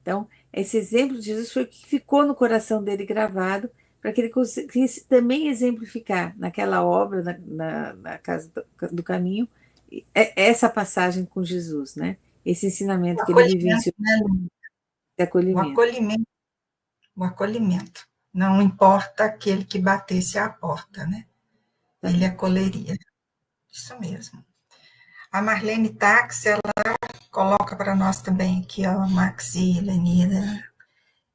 Então, esse exemplo de Jesus foi o que ficou no coração dele gravado, para que ele conseguisse também exemplificar naquela obra, na casa do caminho, essa passagem com Jesus, né? Esse ensinamento que ele vivenciou, né, de acolhimento. O acolhimento. Não importa aquele que batesse à porta, né? Ele acolheria. Isso mesmo. A Marlene Tax, ela coloca para nós também aqui, ó, Maxi, Lenira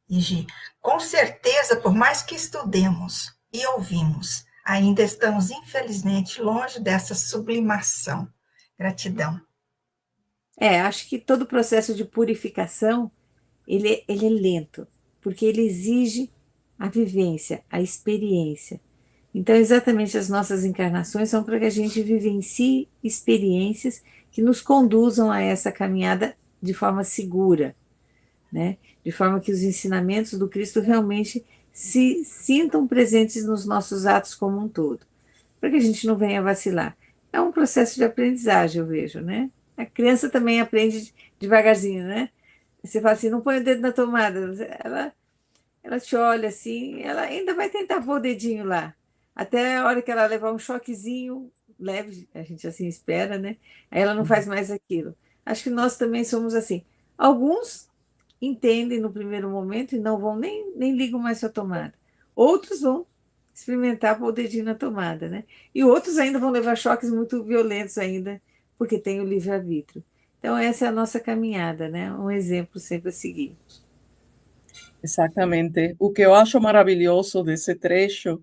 e Gi. Com certeza, por mais que estudemos e ouvimos, ainda estamos, infelizmente, longe dessa sublimação. Gratidão. Acho que todo o processo de purificação, ele é lento, porque ele exige a vivência, a experiência. Então, exatamente as nossas encarnações são para que a gente vivencie experiências que nos conduzam a essa caminhada de forma segura, né? De forma que os ensinamentos do Cristo realmente se sintam presentes nos nossos atos como um todo, para que a gente não venha vacilar. É um processo de aprendizagem, eu vejo, né? A criança também aprende devagarzinho, né? Você fala assim, não põe o dedo na tomada, ela te olha assim, ela ainda vai tentar pôr o dedinho lá, até a hora que ela levar um choquezinho leve, a gente assim espera, né? Aí ela não faz mais aquilo. Acho que nós também somos assim. Alguns entendem no primeiro momento e não vão nem ligam mais sua tomada. Outros vão experimentar pôr o dedinho na tomada, né? E outros ainda vão levar choques muito violentos ainda, porque tem o livre-arbítrio. Então, essa é a nossa caminhada, né? Um exemplo sempre a seguir. Exatamente. O que eu acho maravilhoso desse trecho,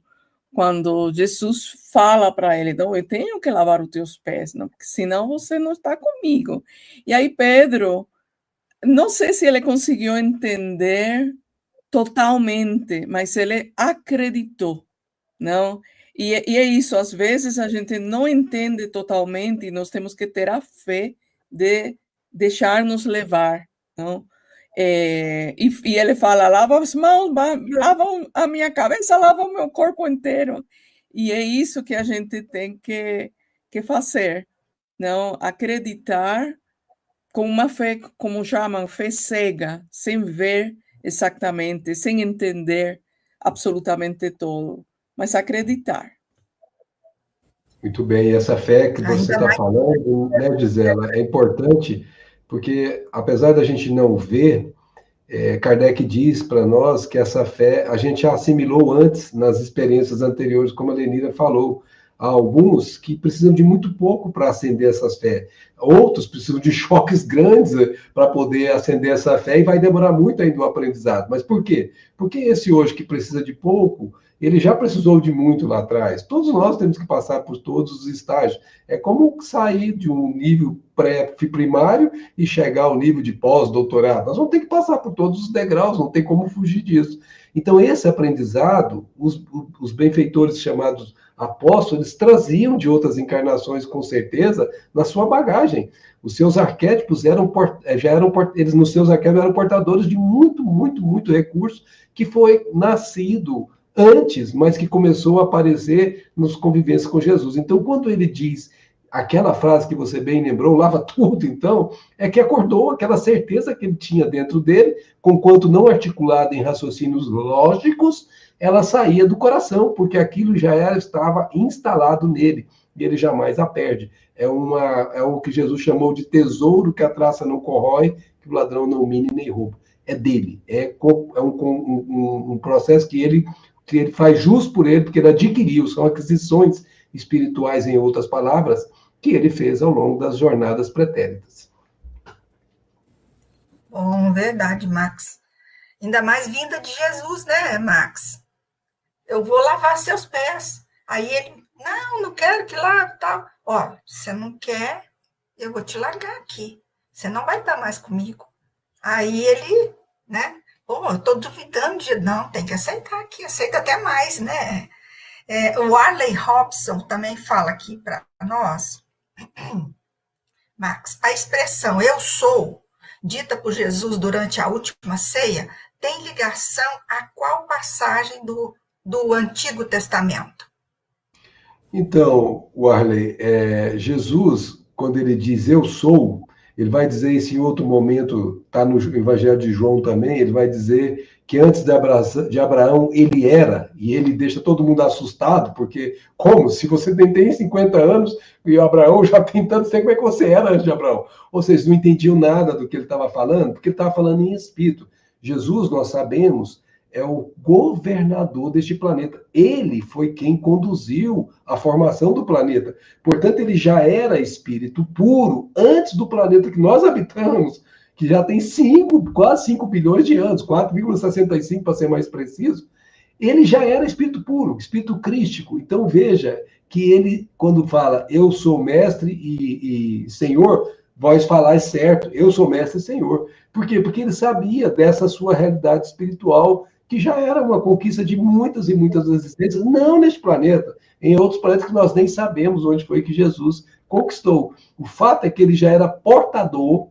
quando Jesus fala para ele, não, eu tenho que lavar os teus pés, não, porque senão você não está comigo. E aí Pedro, não sei se ele conseguiu entender totalmente, mas ele acreditou, não? E é isso, às vezes a gente não entende totalmente e nós temos que ter a fé de deixar-nos levar, não? E ele fala, lava as mãos, lava a minha cabeça, lava o meu corpo inteiro. E é isso que a gente tem que fazer, não? Acreditar com uma fé, como chamam, fé cega, sem ver exatamente, sem entender absolutamente todo, mas acreditar. Muito bem, e essa fé que você está falando, né, Gisela, é importante, porque apesar da gente não ver, Kardec diz para nós que essa fé a gente já assimilou antes nas experiências anteriores, como a Lenira falou. Há alguns que precisam de muito pouco para acender essas fé. Outros precisam de choques grandes para poder acender essa fé e vai demorar muito ainda o aprendizado. Mas por quê? Porque esse hoje que precisa de pouco, ele já precisou de muito lá atrás. Todos nós temos que passar por todos os estágios. É como sair de um nível pré-primário e chegar ao nível de pós-doutorado. Nós vamos ter que passar por todos os degraus, não tem como fugir disso. Então, esse aprendizado, os benfeitores chamados apóstolos, eles traziam de outras encarnações, com certeza, na sua bagagem. Os seus arquétipos eles nos seus arquétipos eram portadores de muito, muito, muito recurso que foi nascido antes, mas que começou a aparecer nos convivências com Jesus. Então, quando ele diz aquela frase que você bem lembrou, lava tudo, então, é que acordou aquela certeza que ele tinha dentro dele, conquanto não articulada em raciocínios lógicos, ela saía do coração, porque aquilo estava instalado nele, e ele jamais a perde. É o que Jesus chamou de tesouro que a traça não corrói, que o ladrão não mine nem rouba. É dele, é um processo que ele faz jus por ele, porque ele adquiriu, são aquisições espirituais, em outras palavras, que ele fez ao longo das jornadas pretéritas. Bom, verdade, Max. Ainda mais vinda de Jesus, né, Max? Eu vou lavar seus pés. Aí ele, não quero que lave, tal. Ó, você não quer, eu vou te largar aqui. Você não vai estar mais comigo. Aí ele, né? Pô, eu tô duvidando de... Não, tem que aceitar aqui, aceita até mais, né? O Arley Robson também fala aqui para nós, Max, a expressão eu sou, dita por Jesus durante a última ceia, tem ligação a qual passagem do Antigo Testamento? Então, Warley, Jesus, quando ele diz eu sou, ele vai dizer isso em outro momento, está no Evangelho de João também, ele vai dizer que antes de Abraão ele era, e ele deixa todo mundo assustado, porque como? Se você tem 50 anos e Abraão já tem tanto tempo, como é que você era antes de Abraão? Ou seja, não entendiam nada do que ele estava falando, porque ele estava falando em espírito. Jesus, nós sabemos, é o governador deste planeta. Ele foi quem conduziu a formação do planeta. Portanto, ele já era espírito puro antes do planeta que nós habitamos, que já tem quase 5 bilhões de anos, 4,65 para ser mais preciso. Ele já era espírito puro, espírito crístico. Então, veja que ele, quando fala eu sou mestre e senhor, vós falais certo, eu sou mestre e senhor. Por quê? Porque ele sabia dessa sua realidade espiritual, que já era uma conquista de muitas e muitas existências, não neste planeta, em outros planetas que nós nem sabemos onde foi que Jesus conquistou. O fato é que ele já era portador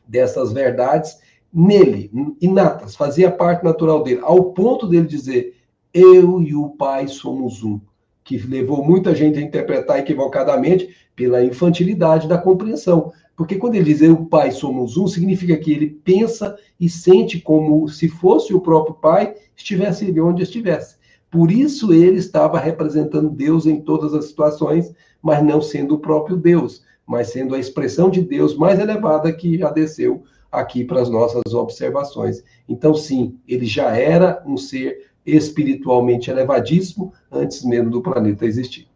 dessas verdades nele, inatas, fazia parte natural dele, ao ponto dele dizer, eu e o Pai somos um, que levou muita gente a interpretar equivocadamente pela infantilidade da compreensão. Porque quando ele diz eu e o Pai somos um, significa que ele pensa e sente como se fosse o próprio Pai estivesse onde estivesse. Por isso ele estava representando Deus em todas as situações, mas não sendo o próprio Deus, mas sendo a expressão de Deus mais elevada que já desceu aqui para as nossas observações. Então, sim, ele já era um ser espiritualmente elevadíssimo antes mesmo do planeta existir.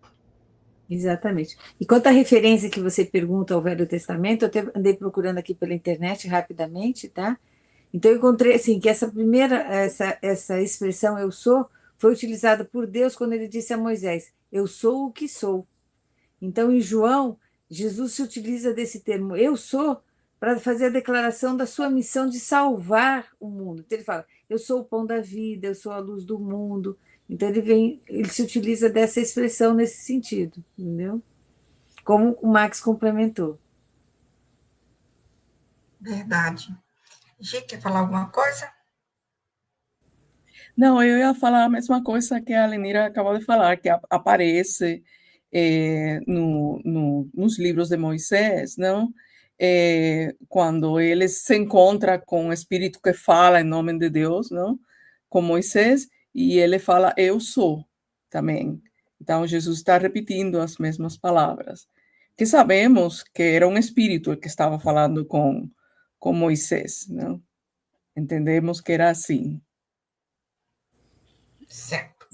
Exatamente. E quanto à referência que você pergunta ao Velho Testamento, eu até andei procurando aqui pela internet rapidamente, tá? Então eu encontrei assim que essa expressão eu sou foi utilizada por Deus quando ele disse a Moisés, eu sou o que sou. Então em João, Jesus se utiliza desse termo eu sou para fazer a declaração da sua missão de salvar o mundo. Então ele fala, eu sou o pão da vida, eu sou a luz do mundo. Então ele se utiliza dessa expressão nesse sentido, entendeu? Como o Max complementou. Verdade. Gi, quer falar alguma coisa? Não, eu ia falar a mesma coisa que a Lenira acabou de falar, que aparece nos livros de Moisés, não? Quando ele se encontra com o Espírito que fala em nome de Deus, não? Com Moisés, e ele fala, eu sou, também. Então, Jesus está repetindo as mesmas palavras. Que sabemos que era um espírito que estava falando com Moisés, não? Entendemos que era assim. Certo.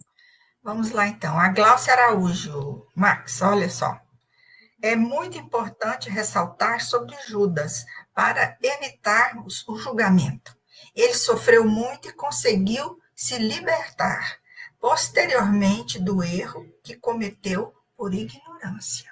Vamos lá, então. A Gláucia Araújo. Max, olha só. É muito importante ressaltar sobre Judas para evitarmos o julgamento. Ele sofreu muito e conseguiu se libertar posteriormente do erro que cometeu por ignorância.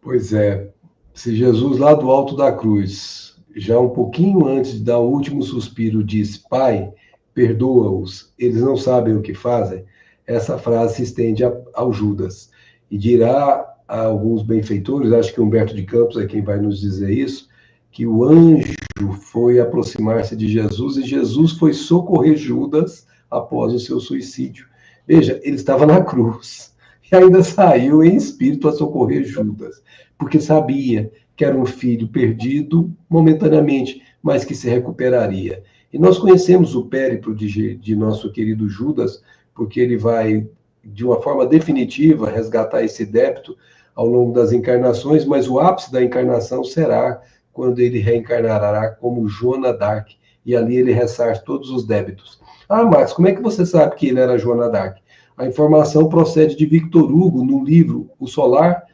Pois é, se Jesus lá do alto da cruz, já um pouquinho antes de dar o último suspiro, diz, Pai, perdoa-os, eles não sabem o que fazem, essa frase se estende ao Judas. E dirá a alguns benfeitores, acho que Humberto de Campos é quem vai nos dizer isso, que o anjo foi aproximar-se de Jesus e Jesus foi socorrer Judas após o seu suicídio. Veja, ele estava na cruz e ainda saiu em espírito a socorrer Judas, porque sabia que era um filho perdido momentaneamente, mas que se recuperaria. E nós conhecemos o périplo de nosso querido Judas, porque ele vai, de uma forma definitiva, resgatar esse débito ao longo das encarnações, mas o ápice da encarnação será quando ele reencarnará como Joana d'Arc, e ali ele ressarce todos os débitos. Ah, Max, como é que você sabe que ele era Joana d'Arc? A informação procede de Victor Hugo, no livro O Solar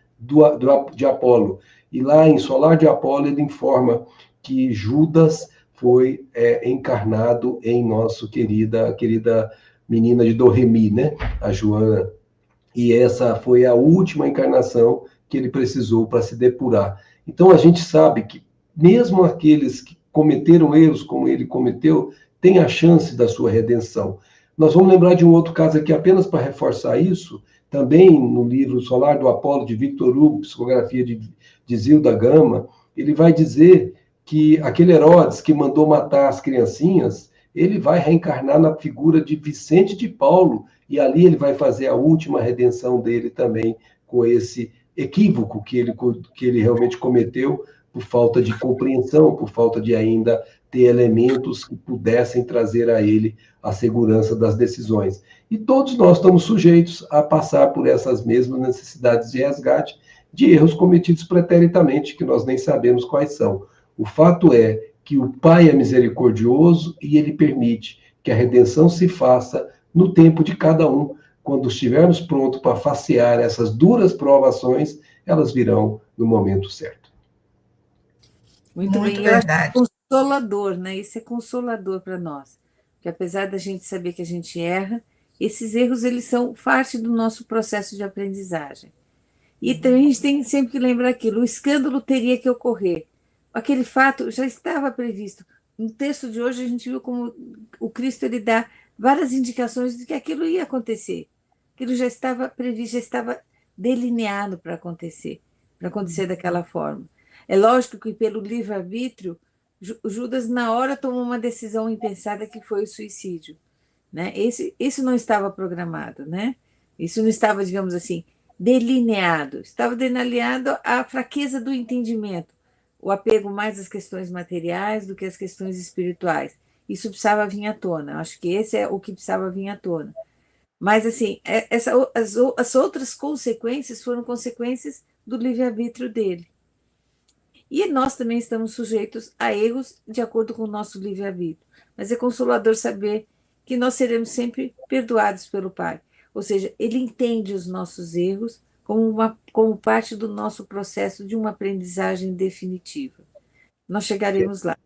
de Apolo. E lá em Solar de Apolo ele informa que Judas foi encarnado em nossa querida menina de Doremi, né? A Joana. E essa foi a última encarnação que ele precisou para se depurar. Então a gente sabe que mesmo aqueles que cometeram erros como ele cometeu, têm a chance da sua redenção. Nós vamos lembrar de um outro caso aqui, apenas para reforçar isso, também no livro Solar do Apolo, de Victor Hugo, psicografia de Zilda Gama, ele vai dizer que aquele Herodes que mandou matar as criancinhas, ele vai reencarnar na figura de Vicente de Paulo, e ali ele vai fazer a última redenção dele também, com esse equívoco que ele realmente cometeu, por falta de compreensão, por falta de ainda ter elementos que pudessem trazer a ele a segurança das decisões. E todos nós estamos sujeitos a passar por essas mesmas necessidades de resgate, de erros cometidos preteritamente, que nós nem sabemos quais são. O fato é que o Pai é misericordioso e ele permite que a redenção se faça no tempo de cada um. Quando estivermos prontos para facear essas duras provações, elas virão no momento certo. Muito bem, verdade. Consolador, né? Isso é consolador para nós. Porque apesar da gente saber que a gente erra, esses erros eles são parte do nosso processo de aprendizagem. E também a gente tem sempre que lembrar aquilo, o escândalo teria que ocorrer. Aquele fato já estava previsto. No texto de hoje a gente viu como o Cristo ele dá várias indicações de que aquilo ia acontecer. Aquilo já estava previsto, já estava delineado para acontecer daquela forma. É lógico que pelo livre-arbítrio, Judas na hora tomou uma decisão impensada que foi o suicídio. Né? Isso não estava programado, né? Isso não estava, digamos assim, delineado. Estava delineado a fraqueza do entendimento, o apego mais às questões materiais do que às questões espirituais. Isso precisava vir à tona. Acho que esse é o que precisava vir à tona. Mas, assim, as outras consequências foram consequências do livre-arbítrio dele. E nós também estamos sujeitos a erros de acordo com o nosso livre-arbítrio. Mas é consolador saber que nós seremos sempre perdoados pelo Pai. Ou seja, ele entende os nossos erros como parte do nosso processo de uma aprendizagem definitiva. Nós chegaremos lá.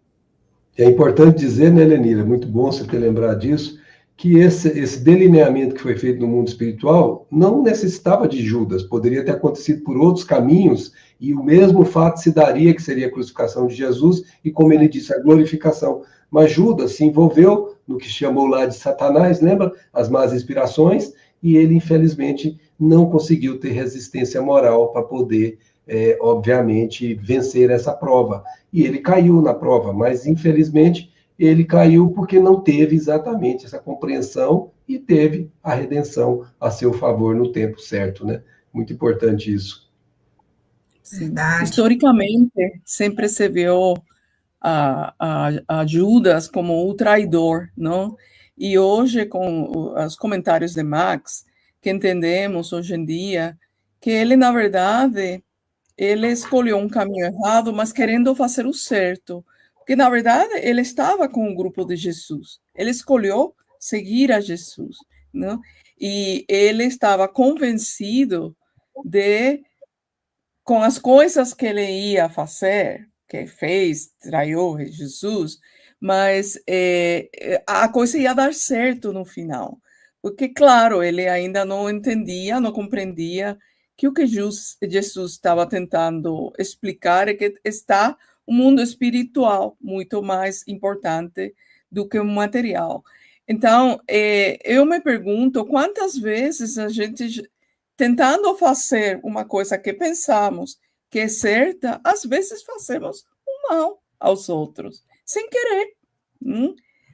É importante dizer, né, Lenira, muito bom você ter lembrado disso, que esse delineamento que foi feito no mundo espiritual não necessitava de Judas, poderia ter acontecido por outros caminhos, e o mesmo fato se daria, que seria a crucificação de Jesus, e como ele disse, a glorificação. Mas Judas se envolveu no que chamou lá de Satanás, lembra? As más inspirações, e ele, infelizmente, não conseguiu ter resistência moral para poder, obviamente, vencer essa prova. E ele caiu na prova, mas, infelizmente, ele caiu porque não teve exatamente essa compreensão e teve a redenção a seu favor no tempo certo, né? Muito importante isso. Verdade. Historicamente, sempre se viu a Judas como o traidor, não? E hoje, com os comentários de Max, que entendemos hoje em dia que ele, na verdade, ele escolheu um caminho errado, mas querendo fazer o certo. Porque, na verdade, ele estava com o grupo de Jesus. Ele escolheu seguir a Jesus, não? E ele estava convencido com as coisas que ele ia fazer, que fez, traiu Jesus, mas a coisa ia dar certo no final. Porque, claro, ele ainda não entendia, não compreendia que o que Jesus estava tentando explicar é que está um mundo espiritual muito mais importante do que o material. Então, eu me pergunto quantas vezes a gente, tentando fazer uma coisa que pensamos que é certa, às vezes fazemos um mal aos outros, sem querer.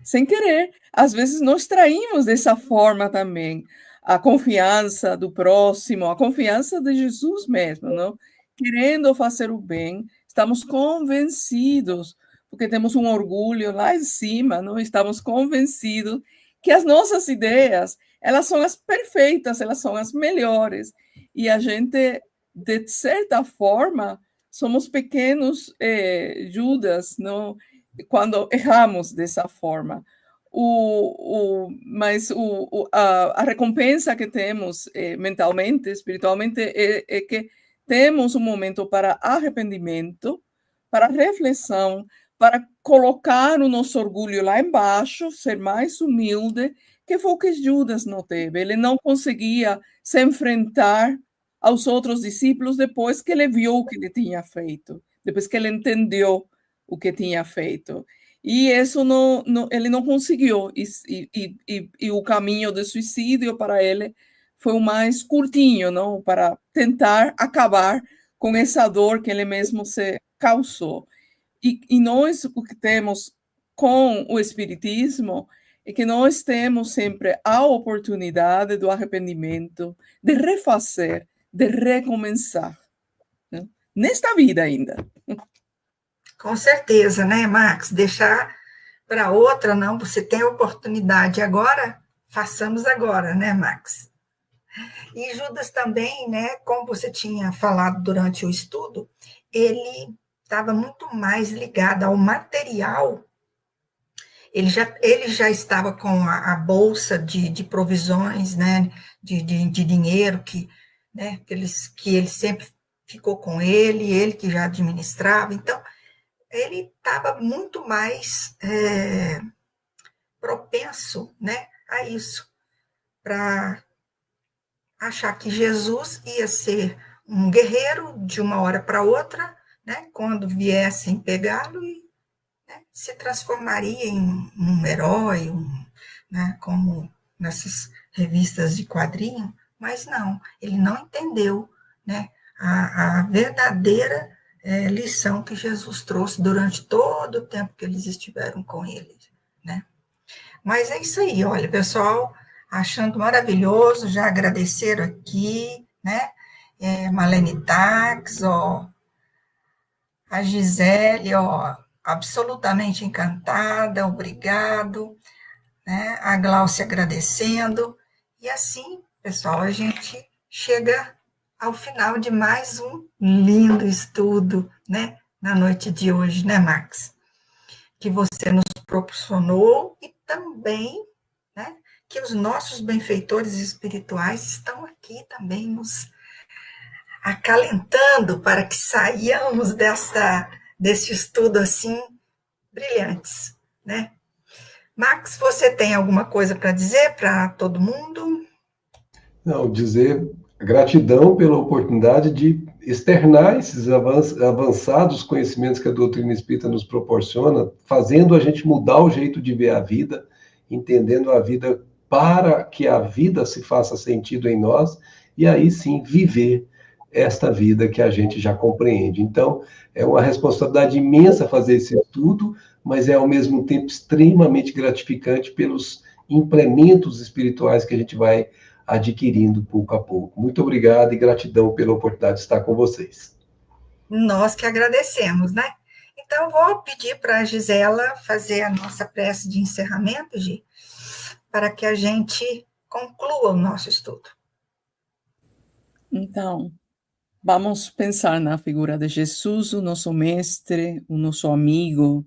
Sem querer. Às vezes nós traímos dessa forma também a confiança do próximo, a confiança de Jesus mesmo, não? Querendo fazer o bem, estamos convencidos, porque temos um orgulho lá em cima, não? Estamos convencidos que as nossas ideias, elas são as perfeitas, elas são as melhores. E a gente, de certa forma, somos pequenos Judas, não? Quando erramos dessa forma. Mas a recompensa que temos mentalmente, espiritualmente, é que temos um momento para arrependimento, para reflexão, para colocar o nosso orgulho lá embaixo, ser mais humilde, que foi o que Judas não teve. Ele não conseguia se enfrentar aos outros discípulos depois que ele viu o que ele tinha feito, depois que ele entendeu o que tinha feito. E isso ele não conseguiu. E o caminho do suicídio para ele foi o mais curtinho, não? Para tentar acabar com essa dor que ele mesmo se causou. E nós, o que temos com o Espiritismo, é que nós temos sempre a oportunidade do arrependimento, de refazer, de recomeçar, né? Nesta vida ainda. Com certeza, né, Max? Deixar para outra, não. Você tem a oportunidade agora, façamos agora, né, Max? E Judas também, né, como você tinha falado durante o estudo, ele estava muito mais ligado ao material. Ele já estava com a bolsa de provisões, né, de dinheiro né, que ele sempre ficou com ele que já administrava. Então, ele estava muito mais propenso, né, a isso, para achar que Jesus ia ser um guerreiro de uma hora para outra, né, quando viessem pegá-lo, e né, se transformaria em um herói, né, como nessas revistas de quadrinho, mas não, ele não entendeu, né, a verdadeira lição que Jesus trouxe durante todo o tempo que eles estiveram com ele, né? Mas é isso aí, olha, pessoal, achando maravilhoso, já agradeceram aqui, né? Malene Tax, ó, a Gisele, ó, absolutamente encantada, obrigado, né? A Glaucia agradecendo, e assim, pessoal, a gente chega ao final de mais um lindo estudo, né, na noite de hoje, né, Max? Que você nos proporcionou e também, né, que os nossos benfeitores espirituais estão aqui também nos acalentando para que saiamos desse estudo assim brilhantes, né? Max, você tem alguma coisa para dizer para todo mundo? Não, dizer gratidão pela oportunidade de externar esses avançados conhecimentos que a doutrina espírita nos proporciona, fazendo a gente mudar o jeito de ver a vida, entendendo a vida para que a vida se faça sentido em nós, e aí sim viver esta vida que a gente já compreende. Então, é uma responsabilidade imensa fazer esse estudo, mas é ao mesmo tempo extremamente gratificante pelos implementos espirituais que a gente vai adquirindo pouco a pouco. Muito obrigado e gratidão pela oportunidade de estar com vocês. Nós que agradecemos, né? Então, vou pedir para a Gisela fazer a nossa prece de encerramento, Gi, para que a gente conclua o nosso estudo. Então, vamos pensar na figura de Jesus, o nosso mestre, o nosso amigo,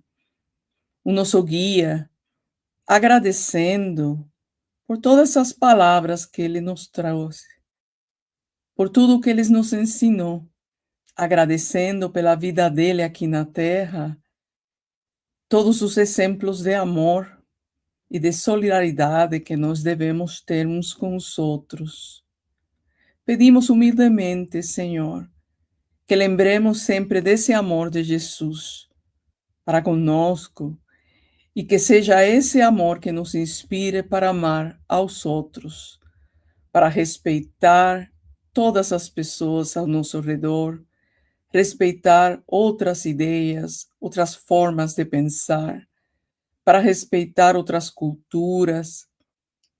o nosso guia, agradecendo por todas as palavras que ele nos trouxe, por tudo que ele nos ensinou, agradecendo pela vida dele aqui na Terra, todos os exemplos de amor e de solidariedade que nós devemos ter uns com os outros. Pedimos humildemente, Senhor, que lembremos sempre desse amor de Jesus para conosco E que seja esse amor que nos inspire para amar aos outros, para respeitar todas as pessoas ao nosso redor, respeitar outras ideias, outras formas de pensar, para respeitar outras culturas,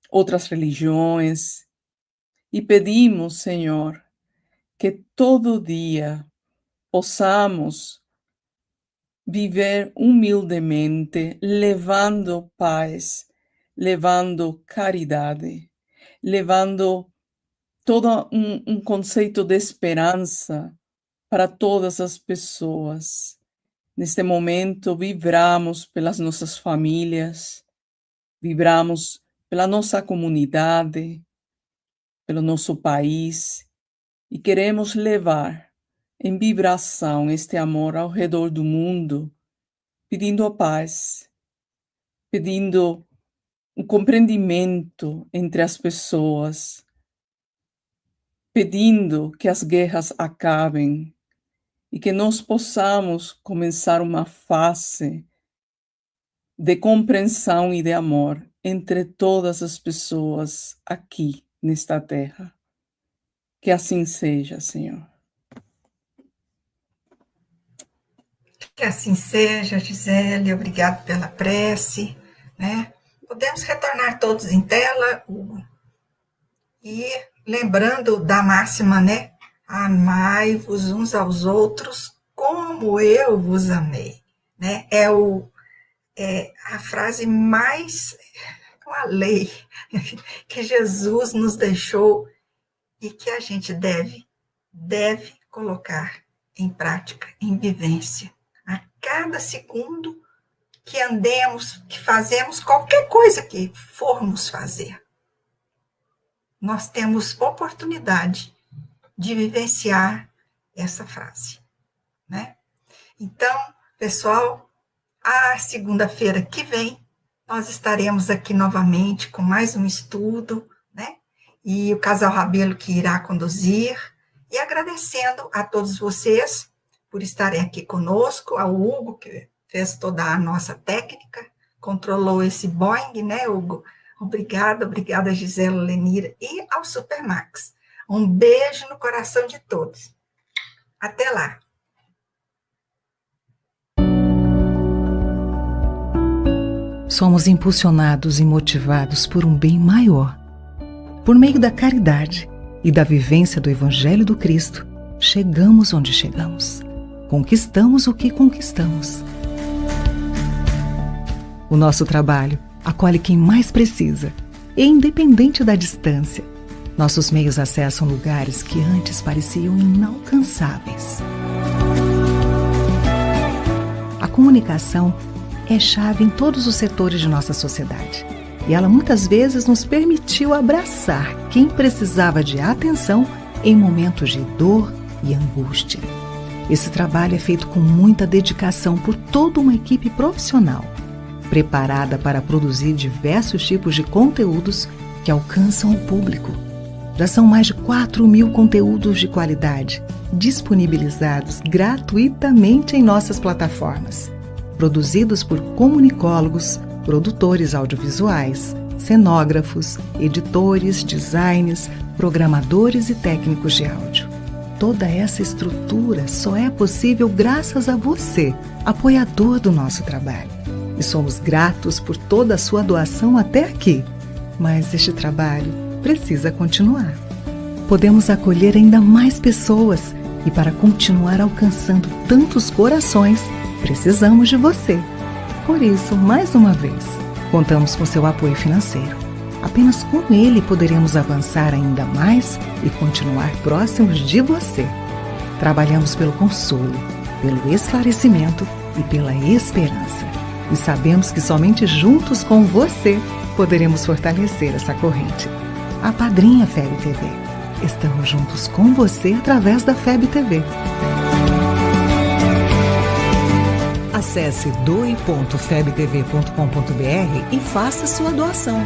outras religiões. E pedimos, Senhor, que todo dia possamos viver humildemente, levando paz, levando caridade, levando todo um conceito de esperança para todas as pessoas. Neste momento, vibramos pelas nossas famílias, vibramos pela nossa comunidade, pelo nosso país, e queremos levar em vibração este amor ao redor do mundo, pedindo a paz, pedindo um compreendimento entre as pessoas, pedindo que as guerras acabem e que nós possamos começar uma fase de compreensão e de amor entre todas as pessoas aqui nesta terra. Que assim seja, Senhor. Que assim seja, Gisele, obrigado pela prece, né? Podemos retornar todos em tela, Hugo. E lembrando da máxima, né? Amai-vos uns aos outros como eu vos amei, né? É a frase mais, uma lei que Jesus nos deixou e que a gente deve colocar em prática, em vivência. A cada segundo que andemos, que fazemos qualquer coisa que formos fazer, nós temos oportunidade de vivenciar essa frase, né? Então, pessoal, a segunda-feira que vem, nós estaremos aqui novamente com mais um estudo, né? E o Casal Rabelo que irá conduzir, e agradecendo a todos vocês por estarem aqui conosco, ao Hugo, que fez toda a nossa técnica, controlou esse Boeing, né, Hugo? Obrigada, Gisela, Lenira, e ao Supermax. Um beijo no coração de todos. Até lá. Somos impulsionados e motivados por um bem maior. Por meio da caridade e da vivência do Evangelho do Cristo, chegamos onde chegamos. Conquistamos o que conquistamos. O nosso trabalho acolhe quem mais precisa, e independente da distância, nossos meios acessam lugares que antes pareciam inalcançáveis. A comunicação é chave em todos os setores de nossa sociedade, e ela muitas vezes nos permitiu abraçar quem precisava de atenção em momentos de dor e angústia. Esse trabalho é feito com muita dedicação por toda uma equipe profissional, preparada para produzir diversos tipos de conteúdos que alcançam o público. Já são mais de 4.000 conteúdos de qualidade, disponibilizados gratuitamente em nossas plataformas, produzidos por comunicólogos, produtores audiovisuais, cenógrafos, editores, designers, programadores e técnicos de áudio. Toda essa estrutura só é possível graças a você, apoiador do nosso trabalho. E somos gratos por toda a sua doação até aqui. Mas este trabalho precisa continuar. Podemos acolher ainda mais pessoas e para continuar alcançando tantos corações, precisamos de você. Por isso, mais uma vez, contamos com seu apoio financeiro. Apenas com ele poderemos avançar ainda mais e continuar próximos de você. Trabalhamos pelo consolo, pelo esclarecimento e pela esperança. E sabemos que somente juntos com você poderemos fortalecer essa corrente. Apadrinha FEB TV. Estamos juntos com você através da FEB TV. Acesse doe.febtv.com.br e faça sua doação.